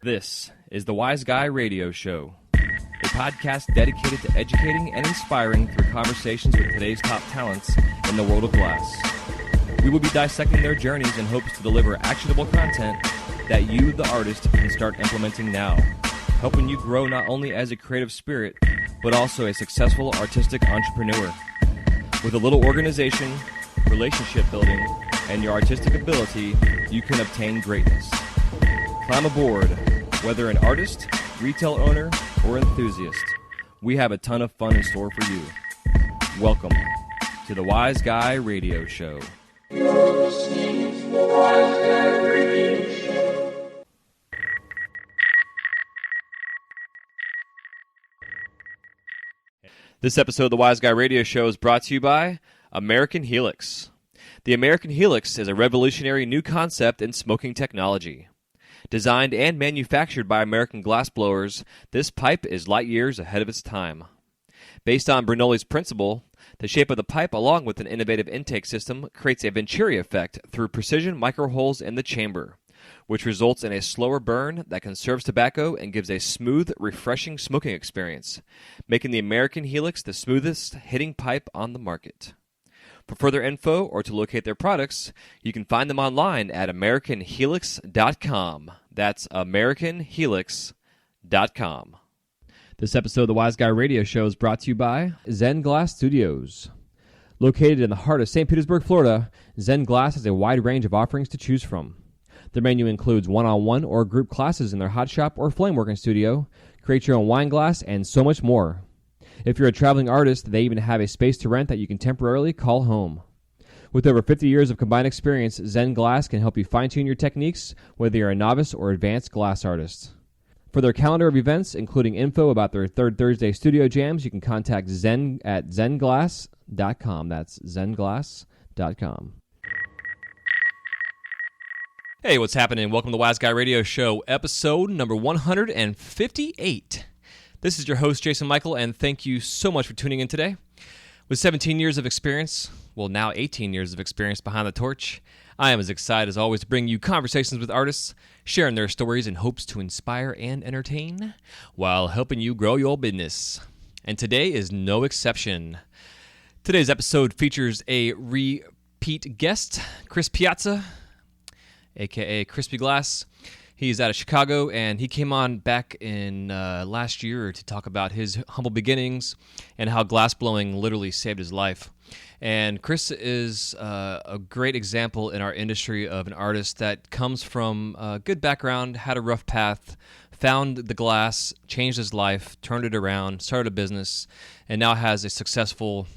This is the Wise Guy Radio Show, a podcast dedicated to educating and inspiring through conversations with today's top talents in the world of glass. We will be dissecting their journeys in hopes to deliver actionable content that you, the artist, can start implementing now, helping you grow not only as a creative spirit, but also a successful artistic entrepreneur. With a little organization, relationship building, and your artistic ability, you can obtain greatness. Climb aboard, whether an artist, retail owner, or enthusiast. We have a ton of fun in store for you. Welcome to the Wise Guy Radio Show. You're listening to the Wise Guy Radio Show. This episode of the Wise Guy Radio Show is brought to you by American Helix. The American Helix is a revolutionary new concept in smoking technology. Designed and manufactured by American glassblowers, this pipe is light years ahead of its time. Based on Bernoulli's principle, the shape of the pipe along with an innovative intake system creates a Venturi effect through precision microholes in the chamber, which results in a slower burn that conserves tobacco and gives a smooth, refreshing smoking experience, making the American Helix the smoothest hitting pipe on the market. For further info or to locate their products, you can find them online at AmericanHelix.com. That's AmericanHelix.com. This episode of the Wise Guy Radio Show is brought to you by Zen Glass Studios. Located in the heart of St. Petersburg, Florida, Zen Glass has a wide range of offerings to choose from. Their menu includes one-on-one or group classes in their hot shop or flameworking studio, create your own wine glass, and so much more. If you're a traveling artist, they even have a space to rent that you can temporarily call home. With over 50 years of combined experience, Zen Glass can help you fine-tune your techniques, whether you're a novice or advanced glass artist. For their calendar of events, including info about their Third Thursday studio jams, you can contact Zen at zenglass.com. That's zenglass.com. Hey, what's happening? Welcome to the Wise Guy Radio Show, episode number 158. This is your host, Jason Michael, and thank you so much for tuning in today. With 17 years of experience, well, now 18 years of experience behind the torch, I am as excited as always to bring you conversations with artists, sharing their stories in hopes to inspire and entertain, while helping you grow your business. And today is no exception. Today's episode features a repeat guest, Chris Piazza, a.k.a. Crispy Glass. He's out of Chicago, and he came on back in last year to talk about his humble beginnings and how glassblowing literally saved his life. And Chris is a great example in our industry of an artist that comes from a good background, had a rough path, found the glass, changed his life, turned it around, started a business, and now has a successful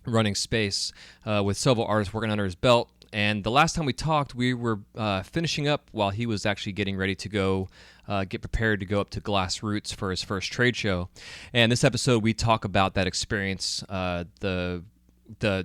running space with several artists working under his belt. And the last time we talked, we were finishing up while he was actually getting ready to go get prepared to go up to GlassRoots for his first trade show. And this episode, we talk about that experience, the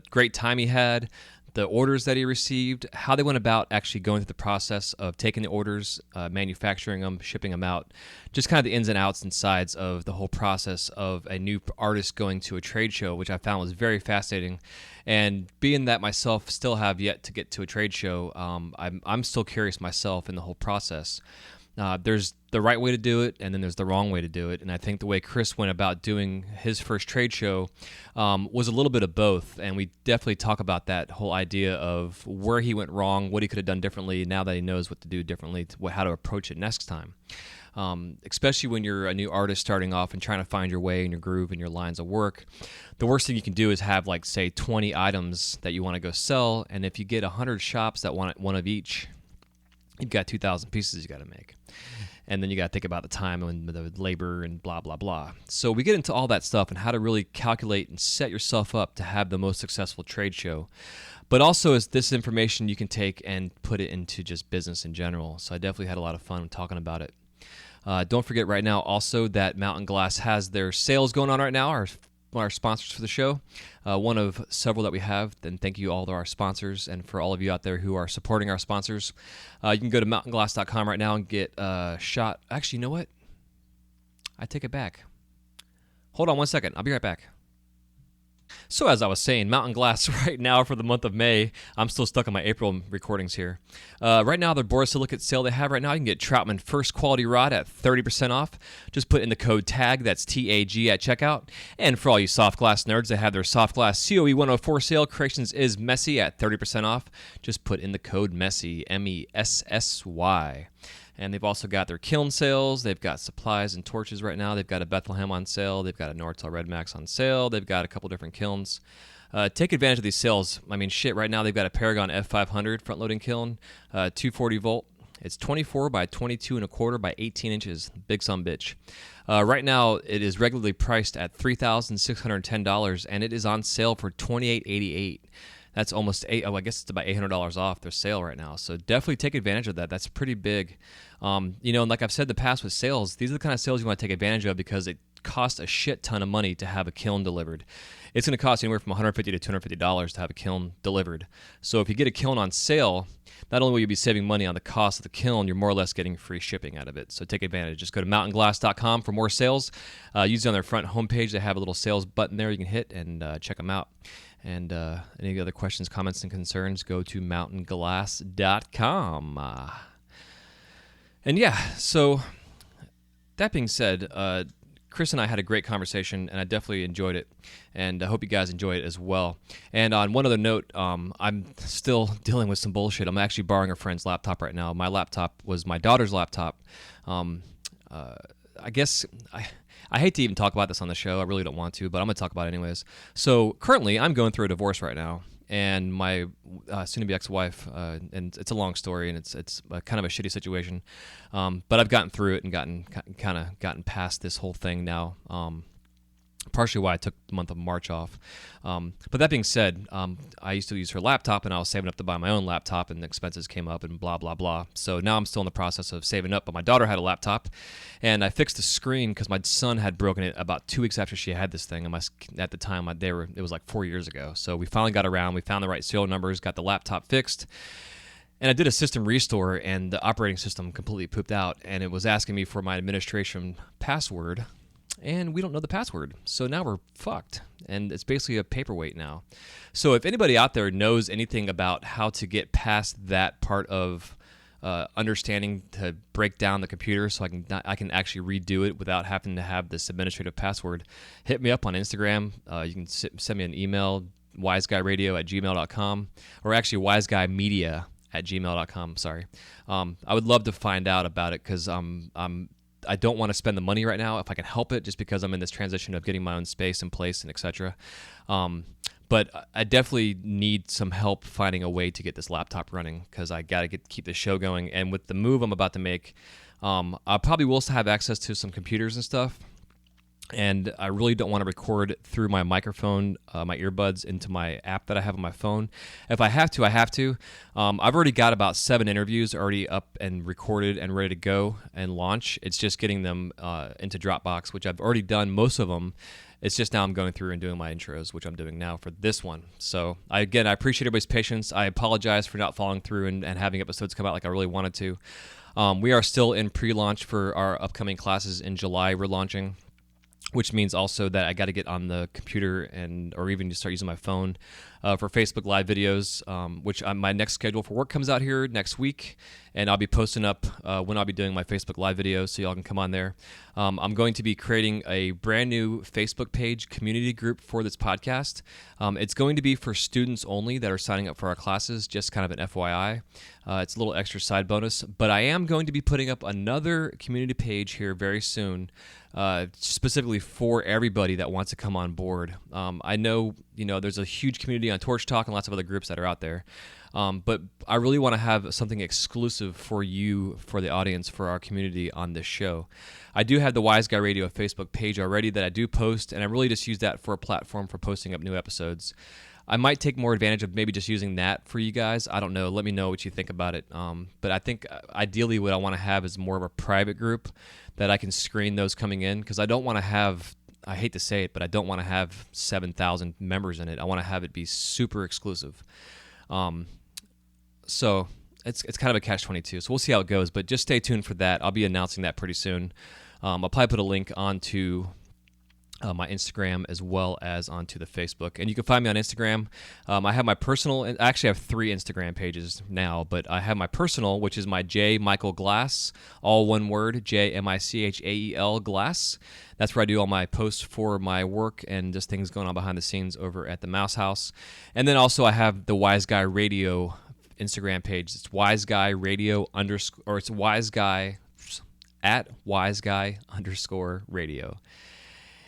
great time he had, the orders that he received, how they went about actually going through the process of taking the orders, manufacturing them, shipping them out, just kind of the ins and outs and sides of the whole process of a new artist going to a trade show, which I found was very fascinating. And being that myself still have yet to get to a trade show, I'm still curious myself in the whole process. There's the right way to do it, and then there's the wrong way to do it. And I think the way Chris went about doing his first trade show was a little bit of both. And we definitely talk about that whole idea of where he went wrong, what he could have done differently now that he knows what to do differently, how to approach it next time. Especially when you're a new artist starting off and trying to find your way and your groove and your lines of work. The worst thing you can do is have, like, say, 20 items that you want to go sell. And if you get 100 shops that want one of each, you've got 2,000 pieces you got to make. And then you got to think about the time and the labor and blah, blah, blah. So we get into all that stuff and how to really calculate and set yourself up to have the most successful trade show. But also, is this information you can take and put it into just business in general. So I definitely had a lot of fun talking about it. Don't forget right now also that Mountain Glass has their sales going on right now, our sponsors for the show, one of several that we have. And thank you all to our sponsors, and for all of you out there who are supporting our sponsors. You can go to mountainglass.com right now and get a shot. Actually, you know what? I take it back. Hold on one second. I'll be right back. So as I was saying, Mountain Glass right now for the month of May. I'm still stuck on my April recordings here. Right now, the borosilicate sale they have right now, you can get Troutman First Quality Rod at 30% off. Just put in the code TAG, that's TAG at checkout. And for all you soft glass nerds, they have their soft glass COE 104 sale. Creations is Messy at 30% off. Just put in the code MESSY, MESSY. And they've also got their kiln sales. They've got supplies and torches right now. They've got a Bethlehem on sale. They've got a Nortel Red Max on sale. They've got a couple different kilns. Take advantage of these sales. I mean, shit, right now they've got a Paragon F500 front-loading kiln, 240 volt. It's 24 by 22 and a quarter by 18 inches. Big sumbitch. Right now, it is regularly priced at $3,610, and it is on sale for $2,888. That's almost I guess it's about $800 off their sale right now. So definitely take advantage of that. That's pretty big. And like I've said in the past with sales, these are the kind of sales you want to take advantage of because it costs a shit ton of money to have a kiln delivered. It's going to cost anywhere from $150 to $250 to have a kiln delivered. So if you get a kiln on sale, not only will you be saving money on the cost of the kiln, you're more or less getting free shipping out of it. So take advantage. Just go to mountainglass.com for more sales. Usually on their front homepage, they have a little sales button there you can hit and check them out. And any other questions, comments, and concerns, go to mountainglass.com. And yeah, so that being said, Chris and I had a great conversation, and I definitely enjoyed it, and I hope you guys enjoy it as well. And on one other note, I'm still dealing with some bullshit. I'm actually borrowing a friend's laptop right now. My laptop was my daughter's laptop. I guess I hate to even talk about this on the show. I really don't want to, but I'm going to talk about it anyways. So currently, I'm going through a divorce right now, and my soon-to-be ex-wife, and it's a long story, and it's kind of a shitty situation, but I've gotten through it and gotten past this whole thing now. Partially why I took the month of March off. But that being said, I used to use her laptop, and I was saving up to buy my own laptop, and the expenses came up, and blah, blah, blah. So now I'm still in the process of saving up, but my daughter had a laptop, and I fixed the screen because my son had broken it about 2 weeks after she had this thing. And at the time, it was like 4 years ago. So we finally got around. We found the right serial numbers, got the laptop fixed. And I did a system restore, and the operating system completely pooped out, and it was asking me for my administration password, and we don't know the password. So now we're fucked, and it's basically a paperweight now. So if anybody out there knows anything about how to get past that part of understanding to break down the computer so I can actually redo it without having to have this administrative password, hit me up on Instagram. You can send me an email, wiseguyradio@gmail.com, or actually wiseguymedia@gmail.com. Sorry. I would love to find out about it because I don't want to spend the money right now if I can help it, just because I'm in this transition of getting my own space in place and etc. But I definitely need some help finding a way to get this laptop running because I got to keep the show going. And with the move I'm about to make, I probably will still have access to some computers and stuff. And I really don't want to record through my microphone, my earbuds, into my app that I have on my phone. If I have to, I have to. I've already got about 7 interviews already up and recorded and ready to go and launch. It's just getting them into Dropbox, which I've already done most of them. It's just now I'm going through and doing my intros, which I'm doing now for this one. So, I appreciate everybody's patience. I apologize for not following through and having episodes come out like I really wanted to. We are still in pre-launch for our upcoming classes in July. We're launching, which means also that I got to get on the computer or even just start using my phone for Facebook Live videos, which my next schedule for work comes out here next week, and I'll be posting up when I'll be doing my Facebook Live videos, so y'all can come on there. I'm going to be creating a brand new Facebook page community group for this podcast. It's going to be for students only that are signing up for our classes, just kind of an FYI. It's a little extra side bonus, but I am going to be putting up another community page here very soon, specifically for everybody that wants to come on board. I know, there's a huge community on Torch Talk and lots of other groups that are out there, but I really want to have something exclusive for you, for the audience, for our community on this show. I do have the Wise Guy Radio Facebook page already that I do post, and I really just use that for a platform for posting up new episodes. I might take more advantage of maybe just using that for you guys. I don't know. Let me know what you think about it. But I think ideally what I want to have is more of a private group that I can screen those coming in, because I don't want to have, I hate to say it, but I don't want to have 7,000 members in it. I want to have it be super exclusive. So it's kind of a catch-22. So we'll see how it goes, but just stay tuned for that. I'll be announcing that pretty soon. I'll probably put a link onto my Instagram as well as onto the Facebook. And you can find me on Instagram. I have my personal, I actually have 3 Instagram pages now, but I have my personal, which is my J. Michael Glass, all one word, Jmichael Glass. That's where I do all my posts for my work and just things going on behind the scenes over at the Mouse House. And then also I have the Wise Guy Radio Instagram page. It's Wise Guy Radio or it's Wise Guy at Wise Guy _radio.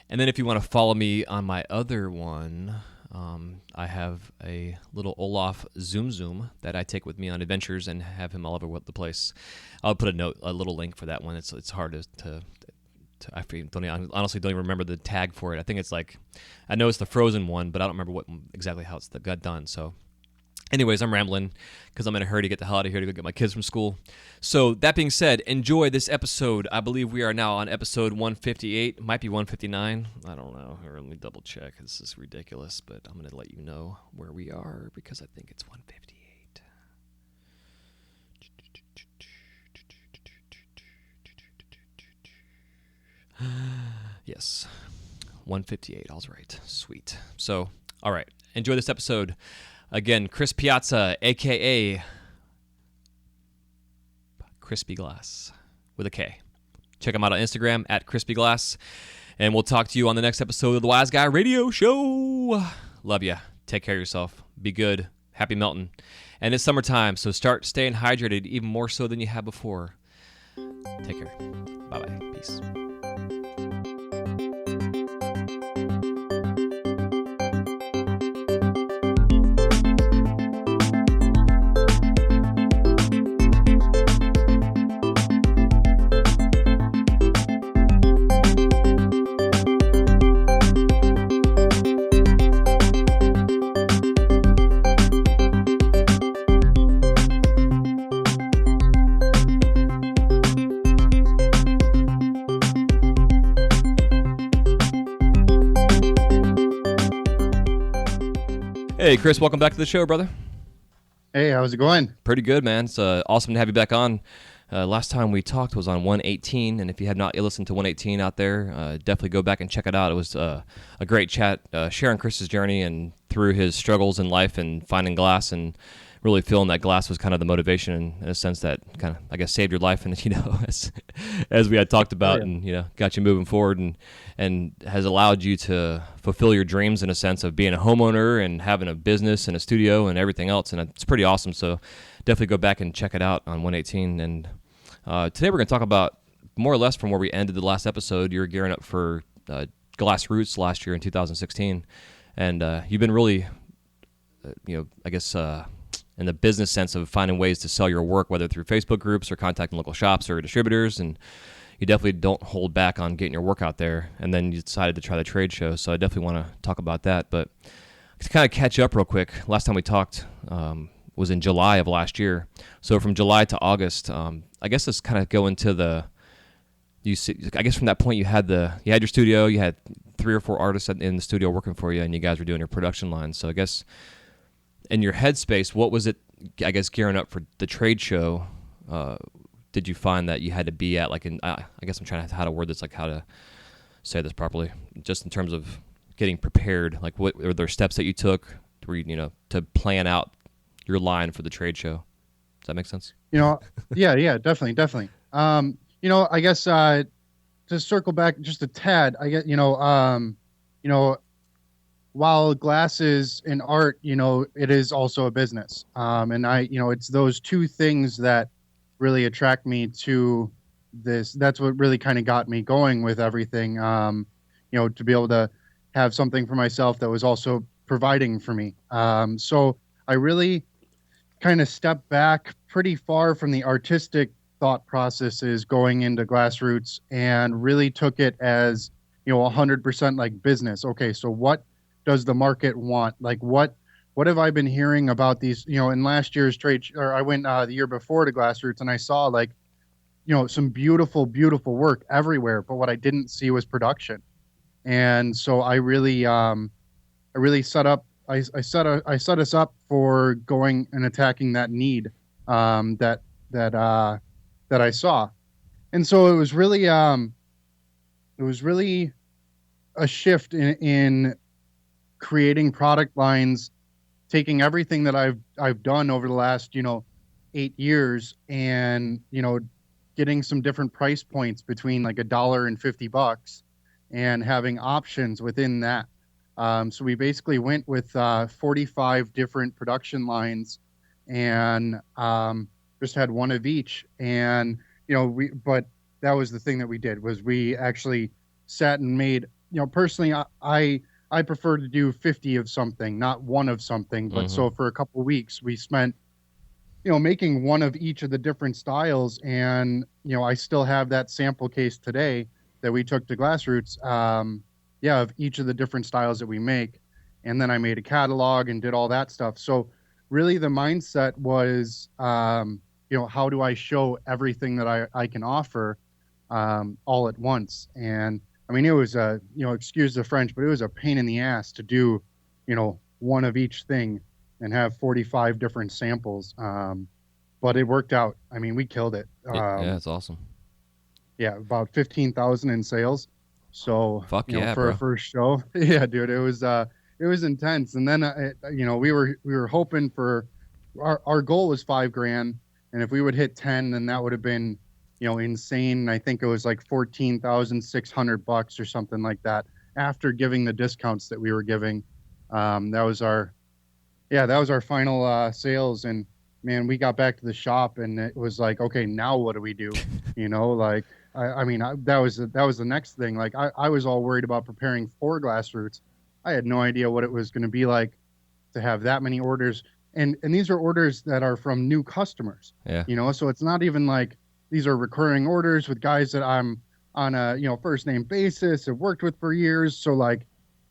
And then if you want to follow me on my other one, I have a little Olaf Zoom that I take with me on adventures and have him all over the place. I'll put a little link for that one. It's hard to I honestly don't even remember the tag for it. I think it's like, I know it's the Frozen one, but I don't remember exactly how it's got done. So anyways, I'm rambling because I'm in a hurry to get the hell out of here to go get my kids from school. So that being said, enjoy this episode. I believe we are now on episode 158. Might be 159. I don't know. Let me double check. This is ridiculous, but I'm going to let you know where we are because I think it's 158. Yes, 158. All's right. Sweet. So, all right. Enjoy this episode. Again, Chris Piazza, a.k.a. Crispy Glass with a K. Check him out on Instagram at Crispy Glass. And we'll talk to you on the next episode of the Wise Guy Radio Show. Love ya. Take care of yourself. Be good. Happy melting. And it's summertime, so start staying hydrated even more so than you have before. Take care. Bye-bye. Peace. Hey, Chris, welcome back to the show, brother. Hey, how's it going? Pretty good, man. It's awesome to have you back on. Last time we talked was on 118, and if you have not listened to 118 out there, definitely go back and check it out. It was a great chat, sharing Chris's journey and through his struggles in life and finding glass and really feeling that glass was kind of the motivation in a sense that kind of, I guess, saved your life and, as we had talked about and, got you moving forward and has allowed you to fulfill your dreams in a sense of being a homeowner and having a business and a studio and everything else. And it's pretty awesome. So definitely go back and check it out on 118. And today we're going to talk about more or less from where we ended the last episode. You were gearing up for GlassRoots last year in 2016. And you've been really, in the business sense of finding ways to sell your work, whether through Facebook groups or contacting local shops or distributors. And you definitely don't hold back on getting your work out there. And then you decided to try the trade show. So I definitely want to talk about that. But to kind of catch up real quick, last time we talked was in July of last year. So from July to August, I guess let's kind of go into I guess from that point you had your studio, you had 3 or 4 artists in the studio working for you, and you guys were doing your production line. So I guess in your headspace, what was it, I guess, gearing up for the trade show, did you find that you had to be at, I guess I'm trying to how to word this, how to say this properly, just in terms of getting prepared, what were there steps that you took to plan out your line for the trade show? Does that make sense? Yeah, definitely. I guess to circle back just a tad, I get, while glass is an art, it is also a business. And it's those two things that really attract me to this. That's what really kind of got me going with everything, to be able to have something for myself that was also providing for me. So I really kind of stepped back pretty far from the artistic thought processes going into GlassRoots and really took it as, 100% like business. Okay, so what does the market want? What have I been hearing about these, in last year's I went the year before to GlassRoots and I saw some beautiful, beautiful work everywhere, but what I didn't see was production. And so I really set us up for going and attacking that need that I saw. And so it was really a shift in creating product lines, taking everything that I've done over the last, 8 years, and getting some different price points between like $1 and $50, and having options within that. So we basically went with 45 different production lines, and just had one of each. And but that was the thing that we did, was we actually sat and made. Personally, I prefer to do 50 of something, not one of something. But so for a couple of weeks, we spent making one of each of the different styles. And, I still have that sample case today that we took to GlassRoots, of each of the different styles that we make. And then I made a catalog and did all that stuff. So really the mindset was, how do I show everything that I can offer, all at once? And I mean, it was excuse the French, but it was a pain in the ass to do, one of each thing and have 45 different samples. But it worked out. I mean, we killed it. Yeah, that's awesome. Yeah, about 15,000 in sales. So fuck yeah, for bro. a first show, yeah, dude, it was intense. And then we were hoping for our goal was $5,000, and if we would hit 10, then that would have been insane. I think it was like $14,600 or something like that after giving the discounts that we were giving. That was our final sales. And man, we got back to the shop and it was like, okay, now what do we do? Like, that was the next thing. Like I was all worried about preparing for GlassRoots. I had no idea what it was going to be like to have that many orders. And these are orders that are from new customers. Yeah. So it's not even like these are recurring orders with guys that I'm on a, first name basis, have worked with for years. So like,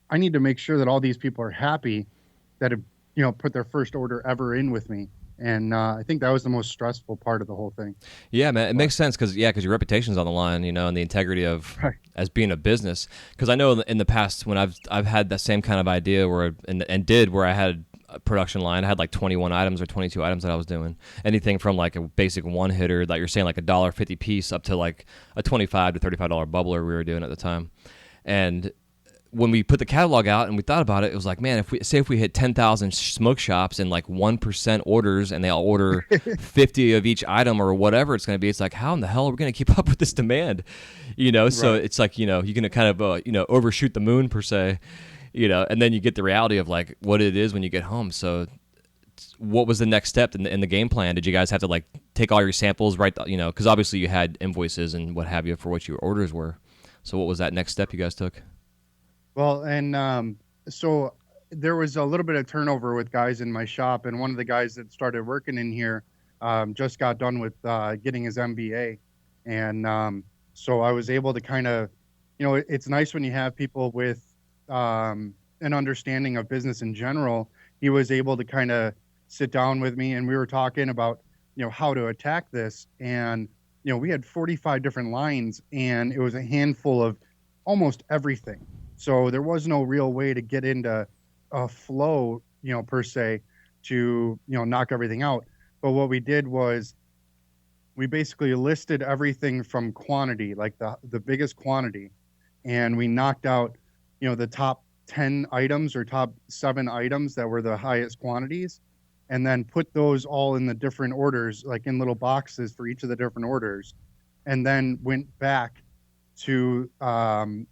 I need to make sure that all these people are happy that have, put their first order ever in with me. And I think that was the most stressful part of the whole thing. Yeah, man, it makes sense because your reputation's on the line, and the integrity of as being a business. Because I know in the past when I've had that same kind of idea where I had a production line, I had like 21 items or 22 items that I was doing. Anything from like a basic one hitter that you're saying like $1.50 piece up to like a $25 to $35 bubbler we were doing at the time. And when we put the catalog out and we thought about it, it was like, man, if we hit 10,000 smoke shops and like 1% orders and they all order 50 of each item or whatever it's going to be, it's like, how in the hell are we going to keep up with this demand? So it's like, you're going to kind of, overshoot the moon per se, and then you get the reality of like what it is when you get home. So what was the next step in the game plan? Did you guys have to like take all your samples, right? Because obviously you had invoices and what have you for what your orders were. So what was that next step you guys took? Well, and so there was a little bit of turnover with guys in my shop, and one of the guys that started working in here just got done with getting his MBA. And so I was able to kind of, it's nice when you have people with an understanding of business in general. He was able to kind of sit down with me, and we were talking about, how to attack this. And, we had 45 different lines, and it was a handful of almost everything. So there was no real way to get into a flow, per se, to, knock everything out. But what we did was we basically listed everything from quantity, like the biggest quantity. And we knocked out, the top 10 items or top 7 items that were the highest quantities, and then put those all in the different orders, like in little boxes for each of the different orders. And then went back to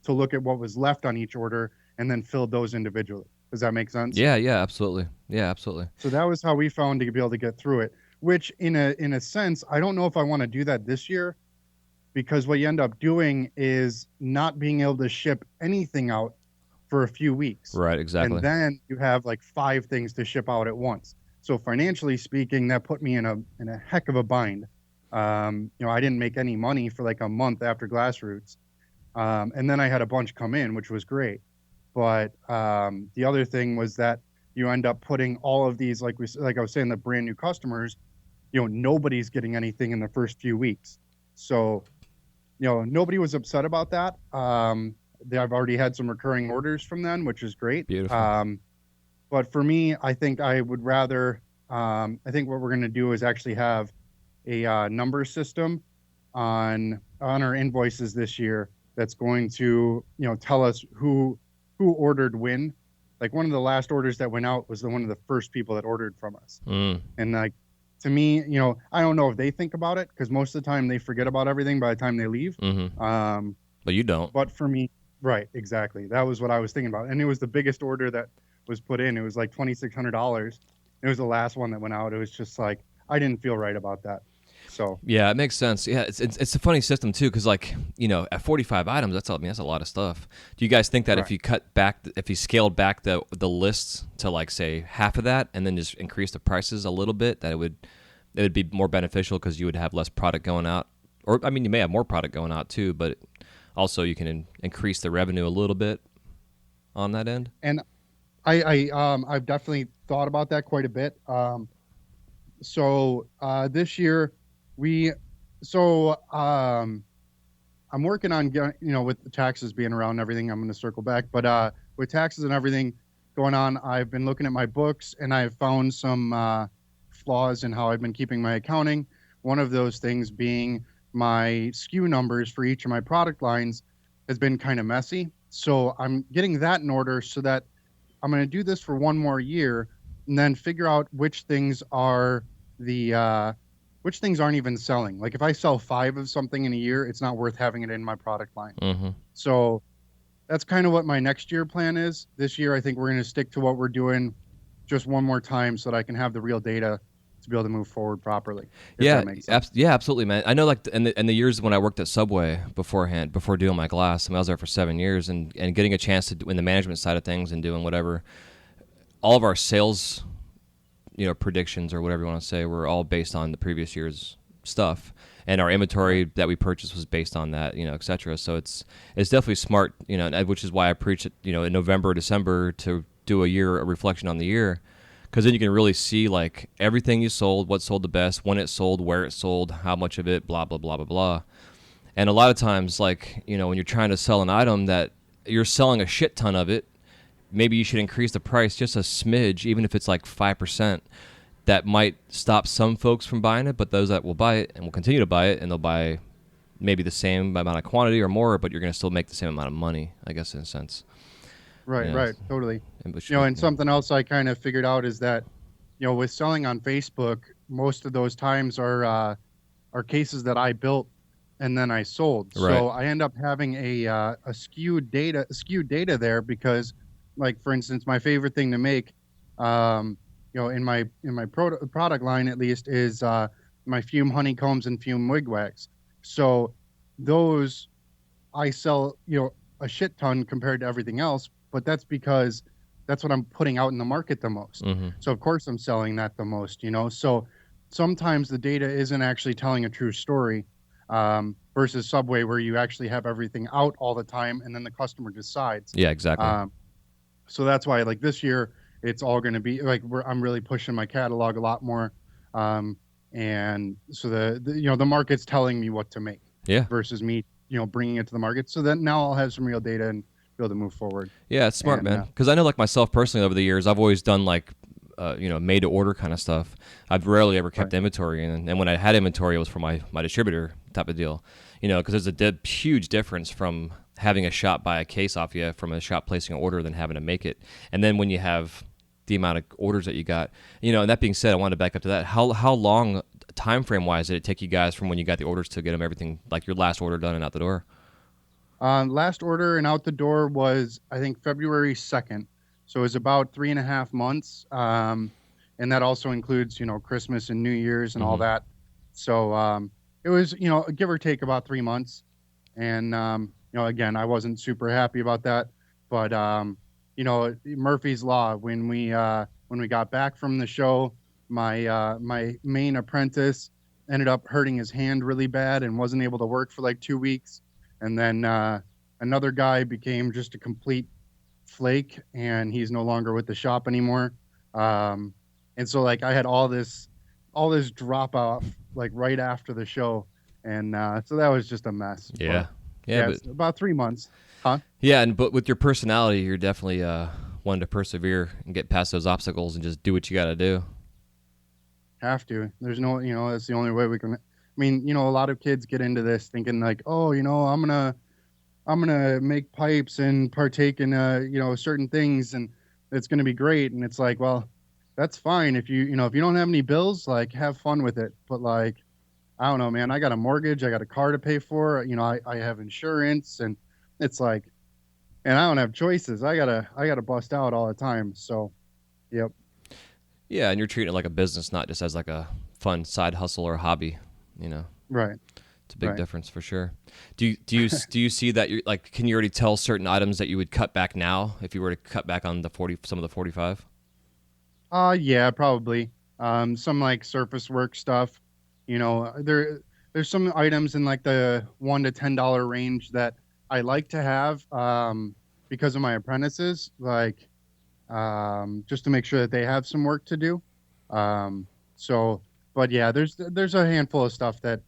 look at what was left on each order and then filled those individually. Does that make sense? Yeah, absolutely. Yeah, absolutely. So that was how we found to be able to get through it, which in a sense, I don't know if I want to do that this year, because what you end up doing is not being able to ship anything out for a few weeks. Right, exactly. And then you have like 5 things to ship out at once. So financially speaking, that put me in a heck of a bind. I didn't make any money for like a month after GlassRoots. And then I had a bunch come in, which was great. But the other thing was that you end up putting all of these, like I was saying, the brand new customers, nobody's getting anything in the first few weeks. So, nobody was upset about that. I've already had some recurring orders from them, which is great. Beautiful. But for me, I think I would rather, I think what we're going to do is actually have a number system on our invoices this year. that's going to, tell us who ordered when. Like one of the last orders that went out was one of the first people that ordered from us. And like, to me, I don't know if they think about it, because most of the time they forget about everything by the time they leave. But you don't. But for me, right, exactly. That was what I was thinking about. And it was the biggest order that was put in. It was like $2,600. It was the last one that went out. It was just like, I didn't feel right about that. So yeah, it makes sense. Yeah, it's a funny system too, because like at 45 items, that's a lot of stuff. Do you guys think that Right. if you scaled back the lists to like say half of that, and then just increase the prices a little bit, that it would be more beneficial because you would have less product going out, or I mean you may have more product going out too, but also you can increase the revenue a little bit on that end. And I've definitely thought about that quite a bit. So this year I'm working on with the taxes being around and everything. I'm going to circle back, but with taxes and everything going on, I've been looking at my books, and I've found some flaws in how I've been keeping my accounting. One of those things being my SKU numbers for each of my product lines has been kind of messy. So I'm getting that in order, so that I'm going to do this for one more year, and then figure out which things aren't even selling. Like if I sell 5 of something in a year, it's not worth having it in my product line. So that's kind of what my next year plan is. This year, I think we're going to stick to what we're doing just one more time, so that I can have the real data to be able to move forward properly. Yeah, absolutely, man. I know, like in the years when I worked at Subway before doing my glass, I was there for 7 years, and getting a chance to do in the management side of things and doing whatever. All of our sales, predictions or whatever you want to say, were all based on the previous year's stuff, and our inventory that we purchased was based on that, et cetera. So it's definitely smart, which is why I preach it, in November, December, to do a reflection on the year, because then you can really see like everything you sold, what sold the best, when it sold, where it sold, how much of it, blah blah blah blah blah. And a lot of times, like when you're trying to sell an item that you're selling a shit ton of it, maybe you should increase the price just a smidge, even if it's like 5%. That might stop some folks from buying it, but those that will buy it and will continue to buy it, and they'll buy maybe the same amount of quantity or more, but you're going to still make the same amount of money, I guess, in a sense. Right, totally. And something else I kind of figured out is that, with selling on Facebook, most of those times are cases that I built and then I sold. Right. So I end up having a skewed data there, because, like, for instance, my favorite thing to make, in my product line at least, is my fume honeycombs and fume wigwags. So those I sell, a shit ton compared to everything else, but that's because that's what I'm putting out in the market the most. So of course I'm selling that the most, So sometimes the data isn't actually telling a true story, versus Subway, where you actually have everything out all the time, and then the customer decides. Yeah, exactly. So that's why, like, this year, it's all going to be like I'm really pushing my catalog a lot more, and so the market's telling me what to make. Yeah. Versus me, bringing it to the market. So then now I'll have some real data and be able to move forward. Yeah, it's smart, man. Because I know, like myself personally, over the years, I've always done like, made to order kind of stuff. I've rarely ever kept inventory, and when I had inventory, it was for my distributor type of deal. Because there's a huge difference from having a shop buy a case off you, from a shop placing an order, than having to make it. And then when you have the amount of orders that you got, and that being said, I wanted to back up to that. How long time frame wise did it take you guys from when you got the orders to get them everything, like your last order done and out the door? Last order and out the door was, I think, February 2nd. So it was about 3.5 months. And that also includes, Christmas and New Year's and all that. So it was, give or take about 3 months. And, again, I wasn't super happy about that. But, Murphy's Law, when we got back from the show, my main apprentice ended up hurting his hand really bad and wasn't able to work for like 2 weeks. And then another guy became just a complete flake, and he's no longer with the shop anymore. And so, like, I had all this drop off like right after the show, and so that was just a mess. Yeah, but but it's about 3 months. Huh? Yeah, but with your personality, you're definitely one to persevere and get past those obstacles and just do what you got to do. Have to. There's no, that's the only way we can. I mean, a lot of kids get into this thinking like, oh, I'm gonna I'm gonna make pipes and partake in certain things, and it's gonna be great. And it's like, well, that's fine if if you don't have any bills, like have fun with it. But like, I don't know, man. I got a mortgage, I got a car to pay for. I have insurance, and it's like, and I don't have choices. I gotta bust out all the time. So, yep, Yeah, and you're treating it like a business, not just as like a fun side hustle or hobby. You know, right, it's a big right. difference for sure. Do you see that you're like? Can you already tell certain items that you would cut back now if you were to cut back on the 40 some of the 45? Yeah, probably. Some like surface work stuff. There's some items in like the $1 to $10 range that I like to have because of my apprentices, like just to make sure that they have some work to do. Um, so, but yeah, there's a handful of stuff that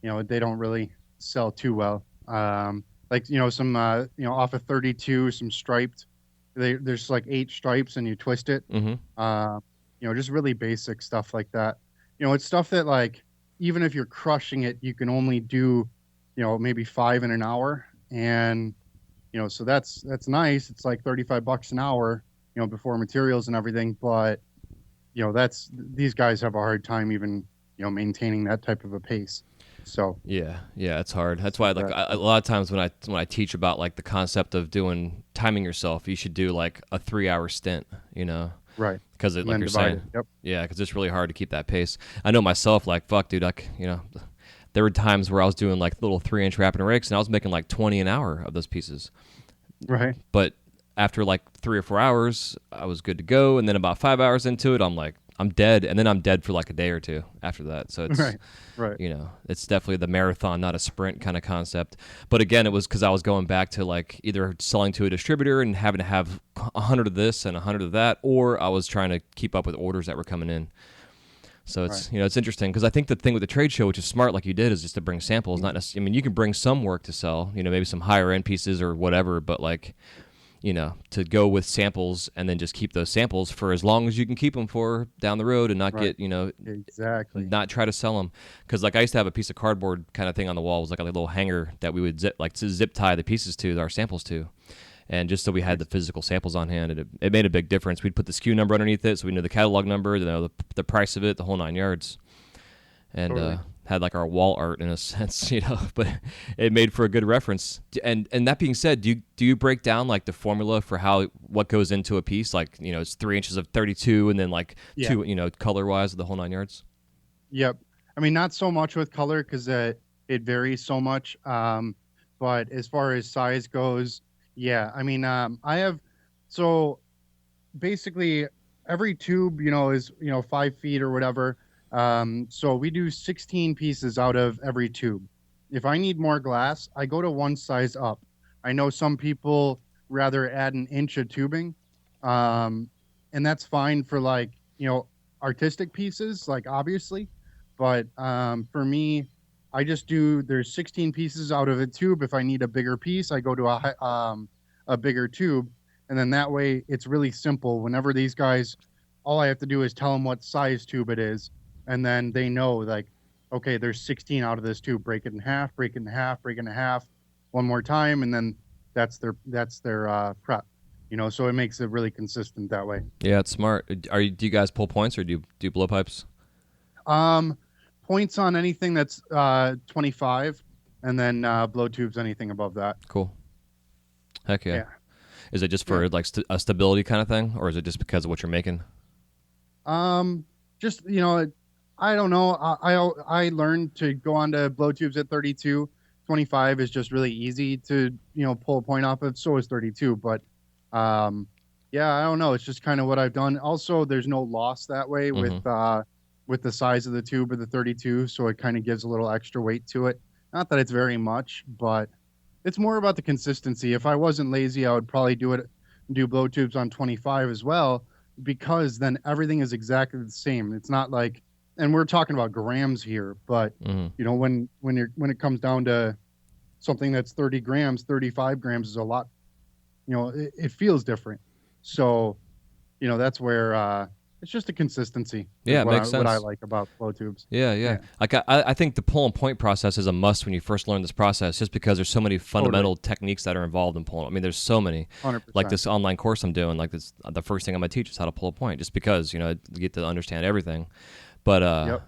they don't really sell too well. Like some off of 32, some striped. There's like 8 stripes, and you twist it. Mm-hmm. Uh, just really basic stuff like that. It's stuff that like even if you're crushing it, you can only do maybe 5 in an hour, and so that's nice. It's like $35 an hour, before materials and everything. But that's these guys have a hard time even maintaining that type of a pace. So Yeah, it's hard. That's why, like, a lot of times when I teach about like the concept of doing timing yourself, you should do like a 3-hour stint. right, Because and like then you're divide saying, it. Yep. yeah, because it's really hard to keep that pace. I know myself, like, fuck, dude, there were times where I was doing like little 3-inch wrapping rakes, and I was making like 20 an hour of those pieces. Right. But after like 3 or 4 hours, I was good to go, and then about 5 hours into it, I'm like, I'm dead, and then I'm dead for like a day or two after that. So it's Right. Right. it's definitely the marathon, not a sprint kind of concept. But again, it was because I was going back to like either selling to a distributor and having to have 100 of this and 100 of that, or I was trying to keep up with orders that were coming in. So it's Right. it's interesting because I think the thing with the trade show, which is smart, like you did, is just to bring samples. Not necessarily. I mean, you can bring some work to sell, maybe some higher end pieces or whatever, but like to go with samples and then just keep those samples for as long as you can keep them for down the road and not Right. get, Exactly. not try to sell them. Because like I used to have a piece of cardboard kind of thing on the wall. It was like a little hanger that we would zip tie the pieces to, our samples to. And just so we had the physical samples on hand, it made a big difference. We'd put the SKU number underneath it so we knew the catalog number, the price of it, the whole 9 yards. And Totally. had like our wall art in a sense, but it made for a good reference. And that being said, do you break down like the formula for what goes into a piece? Like, it's 3 inches of 32 and then like Yeah. two, color wise, the whole 9 yards. Yep. I mean, not so much with color because it varies so much. But as far as size goes, yeah. I mean, I have so basically every tube, is 5 feet or whatever. So we do 16 pieces out of every tube. If I need more glass, I go to one size up. I know some people rather add an inch of tubing, um, and that's fine for like artistic pieces, like obviously. But for me, I just do there's 16 pieces out of a tube. If I need a bigger piece, I go to a bigger tube, and then that way it's really simple. Whenever these guys, all I have to do is tell them what size tube it is, and then they know like, okay, there's 16 out of this tube. Break it in half, break it in half, break it in half, one more time, and then that's their prep. So it makes it really consistent that way. Yeah, it's smart. Do you guys pull points or do you blow pipes? Um, Points on anything that's 25, and then blow tubes anything above that. Cool. Heck yeah. Yeah. Is it just for like a stability kind of thing, or is it just because of what you're making? Just I don't know. I learned to go on to blow tubes at 32. 25 is just really easy to pull a point off of. So is 32, but yeah, I don't know. It's just kind of what I've done. Also, there's no loss that way with the size of the tube of the 32, so it kind of gives a little extra weight to it. Not that it's very much, but it's more about the consistency. If I wasn't lazy, I would probably do blow tubes on 25 as well, because then everything is exactly the same. It's not like, and we're talking about grams here, but when it comes down to something that's 30 grams, 35 grams is a lot. It feels different. So, that's where it's just a consistency. Yeah, it what makes what I sense. like about flow tubes. Yeah, yeah. Like I think the pull and point process is a must when you first learn this process, just because there's so many fundamental techniques that are involved in pulling. I mean, there's so many. 100%. Like this online course I'm doing, like this, the first thing I'm gonna teach is how to pull a point, just because you get to understand everything. But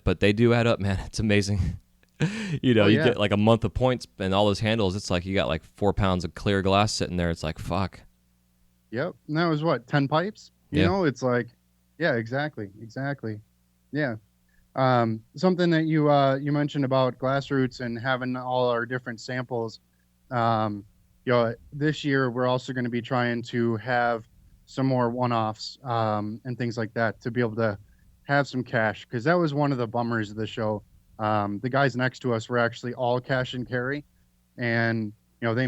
but they do add up, man. It's amazing. You get like a month of points and all those handles. It's like you got like 4 pounds of clear glass sitting there. It's like fuck. Yep. And that was what, 10 pipes? Yeah. It's like, yeah, exactly. Yeah. Something that you mentioned about GlassRoots and having all our different samples. This year we're also going to be trying to have some more one-offs and things like that to be able to have some cash, because that was one of the bummers of the show. The guys next to us were actually all cash and carry, and they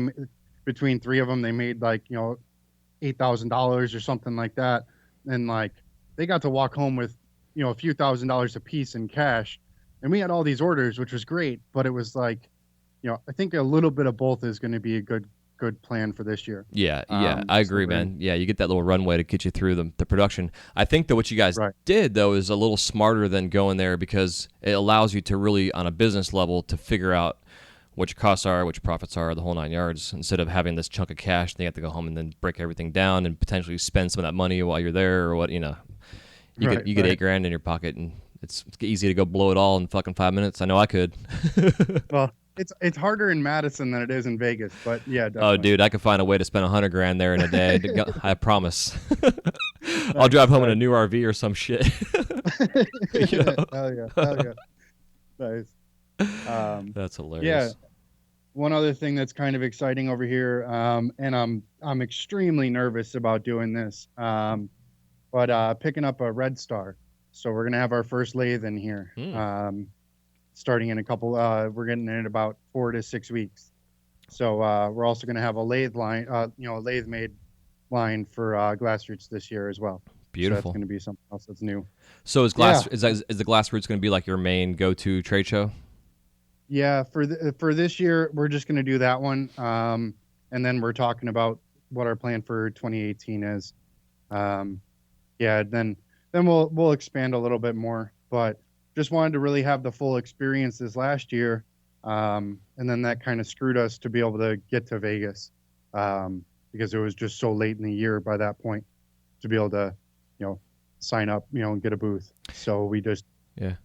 between three of them they made like $8,000 or something like that, and like they got to walk home with a few $1,000s a piece in cash, and we had all these orders, which was great, but it was like I think a little bit of both is going to be a good plan for this year. Yeah, I agree, man. Yeah, you get that little runway to get you through the production. I think that what you guys did, though, is a little smarter than going there, because it allows you to really, on a business level, to figure out what your costs are, what your profits are, the whole 9 yards, instead of having this chunk of cash, and you have to go home and then break everything down and potentially spend some of that money while you're there, or what, you get $8,000 in your pocket, and it's easy to go blow it all in fucking 5 minutes. I know I could. Well, it's harder in Madison than it is in Vegas, but yeah, definitely. Oh, dude, I could find a way to spend $100,000 there in a day. I promise. I'll drive home in a new RV or some shit. Hell yeah. Nice. That's hilarious. Yeah. One other thing that's kind of exciting over here, and I'm extremely nervous about doing this, but picking up a Red Star. So we're gonna have our first lathe in here. Starting in a couple, we're getting in about 4 to 6 weeks. So we're also going to have a lathe line, a lathe made line for GlassRoots this year as well. Beautiful. So that's going to be something else that's new. So is the GlassRoots going to be like your main go-to trade show? Yeah, for this year we're just going to do that one, and then we're talking about what our plan for 2018 is. Then we'll expand a little bit more, but just wanted to really have the full experience this last year, and then that kind of screwed us to be able to get to Vegas, because it was just so late in the year by that point to be able to sign up and get a booth. So we just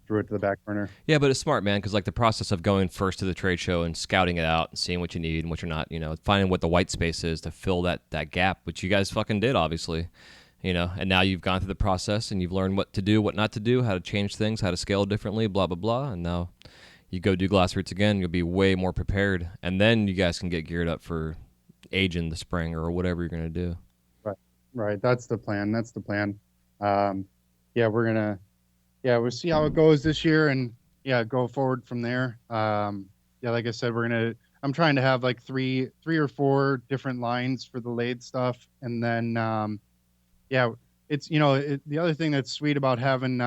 threw it to the back burner. Yeah, but it's smart, man, because like the process of going first to the trade show and scouting it out and seeing what you need and what you're not, finding what the white space is to fill that gap, which you guys fucking did, obviously. And now you've gone through the process and you've learned what to do, what not to do, how to change things, how to scale differently, blah, blah, blah. And now you go do GlassRoots again, you'll be way more prepared. And then you guys can get geared up for age in the spring or whatever you're going to do. Right. That's the plan. We'll see how it goes this year and go forward from there. Like I said, I'm trying to have like three or four different lines for the lathe stuff. And then, it's the other thing that's sweet about having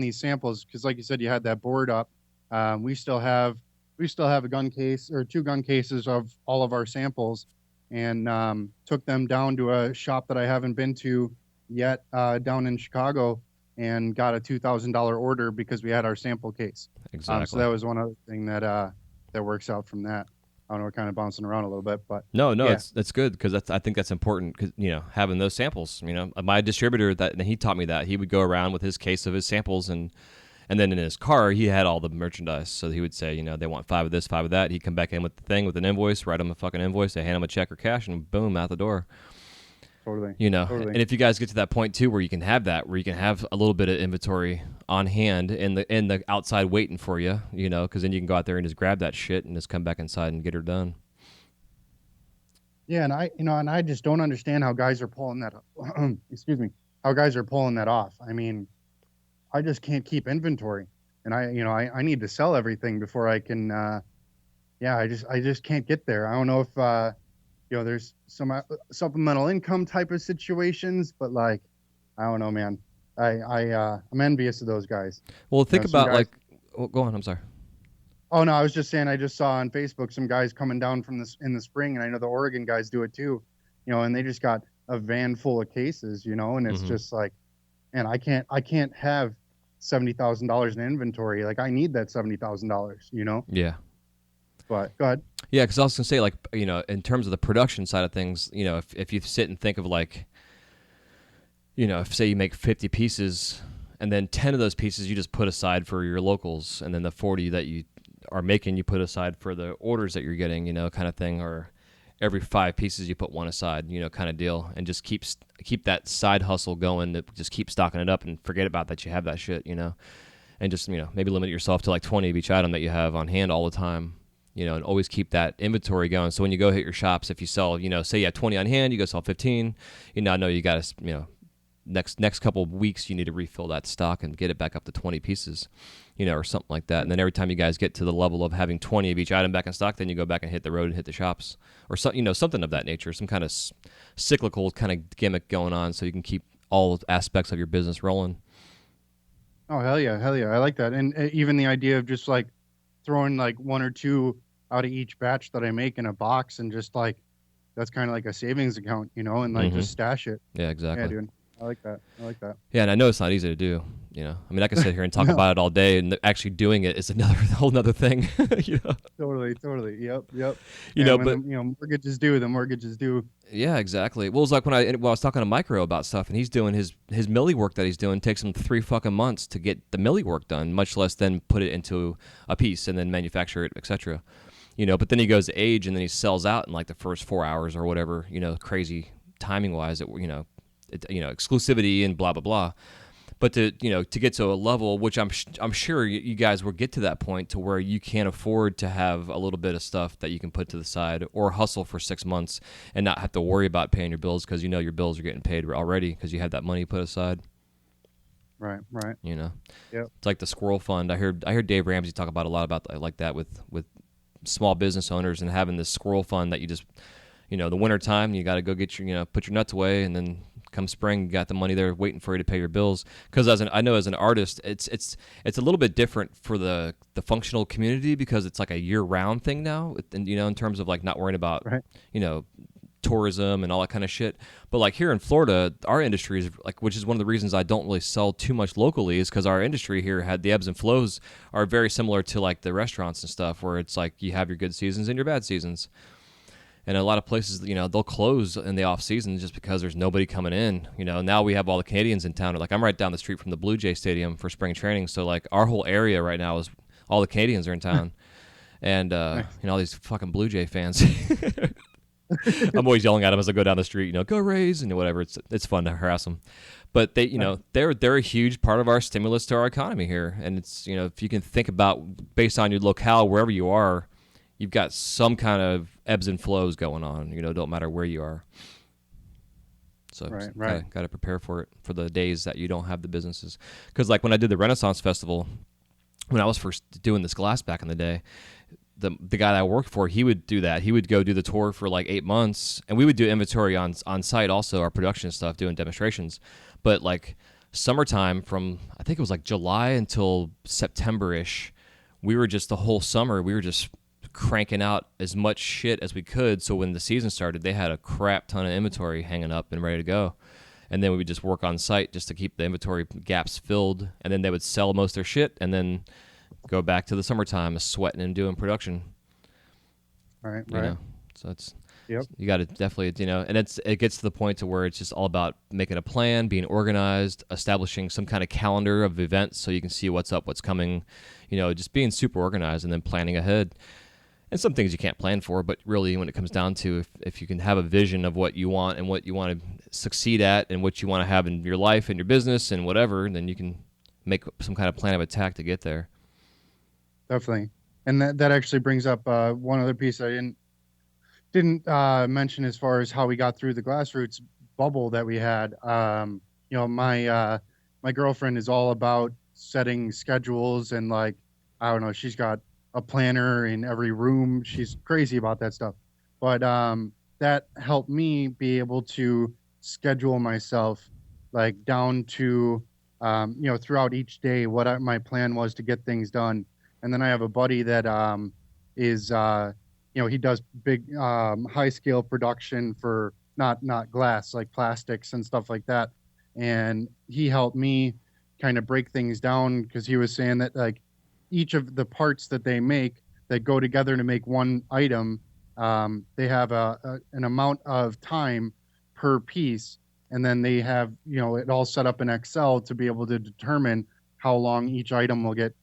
these samples, because like you said, you had that board up. We still have a gun case or 2 gun cases of all of our samples, and took them down to a shop that I haven't been to yet down in Chicago, and got a $2,000 order because we had our sample case. Exactly. So that was one other thing that works out from that. I don't know, we're kind of bouncing around a little bit, but no, that's good, because I think that's important, because having those samples. My distributor, that he taught me that he would go around with his case of his samples, and then in his car he had all the merchandise. So he would say, they want 5 of this, 5 of that. He'd come back in with the thing with an invoice, write them a fucking invoice, they hand him a check or cash, and boom, out the door. Totally. Totally. And if you guys get to that point too, where you can have a little bit of inventory on hand in the outside waiting for you, because then you can go out there and just grab that shit and just come back inside and get her done. Yeah, and I just don't understand how guys are pulling that. Excuse me, how guys are pulling that off. I mean, I just can't keep inventory, and I need to sell everything before I can. I just can't get there. I don't know if there's some supplemental income type of situations, but like, I don't know, man. I'm envious of those guys. Well, think about guys, go on. I'm sorry. Oh no, I was just saying, I just saw on Facebook some guys coming down from this in the spring, and I know the Oregon guys do it too, and they just got a van full of cases, and it's just like, and I can't have $70,000 in inventory. Like I need that $70,000, Yeah. But go ahead. Yeah, because I was gonna say, like, in terms of the production side of things, if you sit and think of like, if say you make 50 pieces, and then 10 of those pieces you just put aside for your locals, and then the 40 that you are making you put aside for the orders that you're getting, kind of thing, or every 5 pieces you put one aside, kind of deal, and just keep that side hustle going. To just keep stocking it up and forget about that you have that shit, and just maybe limit yourself to like 20 of each item that you have on hand all the time. And always keep that inventory going. So when you go hit your shops, if you sell, say you have 20 on hand, you go sell 15, I know you got to, next couple of weeks, you need to refill that stock and get it back up to 20 pieces, or something like that. And then every time you guys get to the level of having 20 of each item back in stock, then you go back and hit the road and hit the shops, or something of that nature, some kind of cyclical kind of gimmick going on, so you can keep all aspects of your business rolling. Oh, hell yeah, I like that. And even the idea of just like throwing like 1 or 2 out of each batch that I make in a box, and just like that's kind of like a savings account, and like just stash it. Yeah, exactly. Yeah, dude. I like that. Yeah, and I know it's not easy to do. I mean, I can sit here and talk No. about it all day, and actually doing it is another whole nother thing. Totally. Yep. But mortgages due. The mortgages due. yeah, exactly. Well, it's like when I was talking to Micro about stuff, and he's doing his milli work that he's doing takes him 3 fucking months to get the milli work done, much less then put it into a piece and then manufacture it, etc. But then he goes to age, and then he sells out in like the first 4 hours or whatever. Crazy timing wise. Exclusivity and blah blah blah. But to get to a level, which I'm sure you guys will get to that point to where you can't afford to have a little bit of stuff that you can put to the side or hustle for 6 months and not have to worry about paying your bills, because your bills are getting paid already because you have that money put aside. Right. Yep. Yep. It's like the squirrel fund. I heard Dave Ramsey talk about a lot about like that with small business owners, and having this squirrel fund that you just the winter time you got to go get your put your nuts away, and then come spring, you got the money there waiting for you to pay your bills. Because I know as an artist, it's a little bit different for the functional community, because it's like a year-round thing now, and in terms of like not worrying about Right. tourism and all that kind of shit. But like here in Florida, our industry is like, which is one of the reasons I don't really sell too much locally, is because our industry here had the ebbs and flows are very similar to like the restaurants and stuff, where it's like you have your good seasons and your bad seasons. And a lot of places, they'll close in the off season just because there's nobody coming in. Now we have all the Canadians in town. Like I'm right down the street from the Blue Jay Stadium for spring training, so like our whole area right now is all the Canadians are in town, and all these fucking Blue Jay fans. I'm always yelling at them as I go down the street. Go Rays and whatever. It's fun to harass them, but they, they're a huge part of our stimulus to our economy here. And it's if you can think about based on your locale, wherever you are, you've got some kind of ebbs and flows going on, don't matter where you are. So Right. Got to prepare for it, for the days that you don't have the businesses. Because like when I did the Renaissance Festival, when I was first doing this glass back in the day, the guy that I worked for, he would do that. He would go do the tour for like 8 months, and we would do inventory on site also, our production stuff, doing demonstrations. But like summertime, from I think it was like July until September-ish, we were just the whole summer, we were just cranking out as much shit as we could, so when the season started, they had a crap ton of inventory hanging up and ready to go. And then we would just work on site just to keep the inventory gaps filled, and then they would sell most of their shit and then go back to the summertime sweating and doing production. Right. So it's Yep. you got to definitely and it gets to the point to where it's just all about making a plan, being organized, establishing some kind of calendar of events so you can see what's up, what's coming, just being super organized and then planning ahead. And some things you can't plan for, but really when it comes down to if you can have a vision of what you want and what you want to succeed at and what you want to have in your life and your business and whatever, then you can make some kind of plan of attack to get there. Definitely. And that actually brings up one other piece I didn't mention as far as how we got through the GlassRoots bubble that we had. My girlfriend is all about setting schedules, and like, I don't know, she's got a planner in every room. She's crazy about that stuff. But that helped me be able to schedule myself like down to, throughout each day, what my plan was to get things done. And then I have a buddy that is, he does big high scale production for not glass, like plastics and stuff like that. and he helped me kind of break things down because he was saying that like each of the parts that they make that go together to make one item, they have an amount of time per piece, and then they have it all set up in Excel to be able to determine how long each item will get,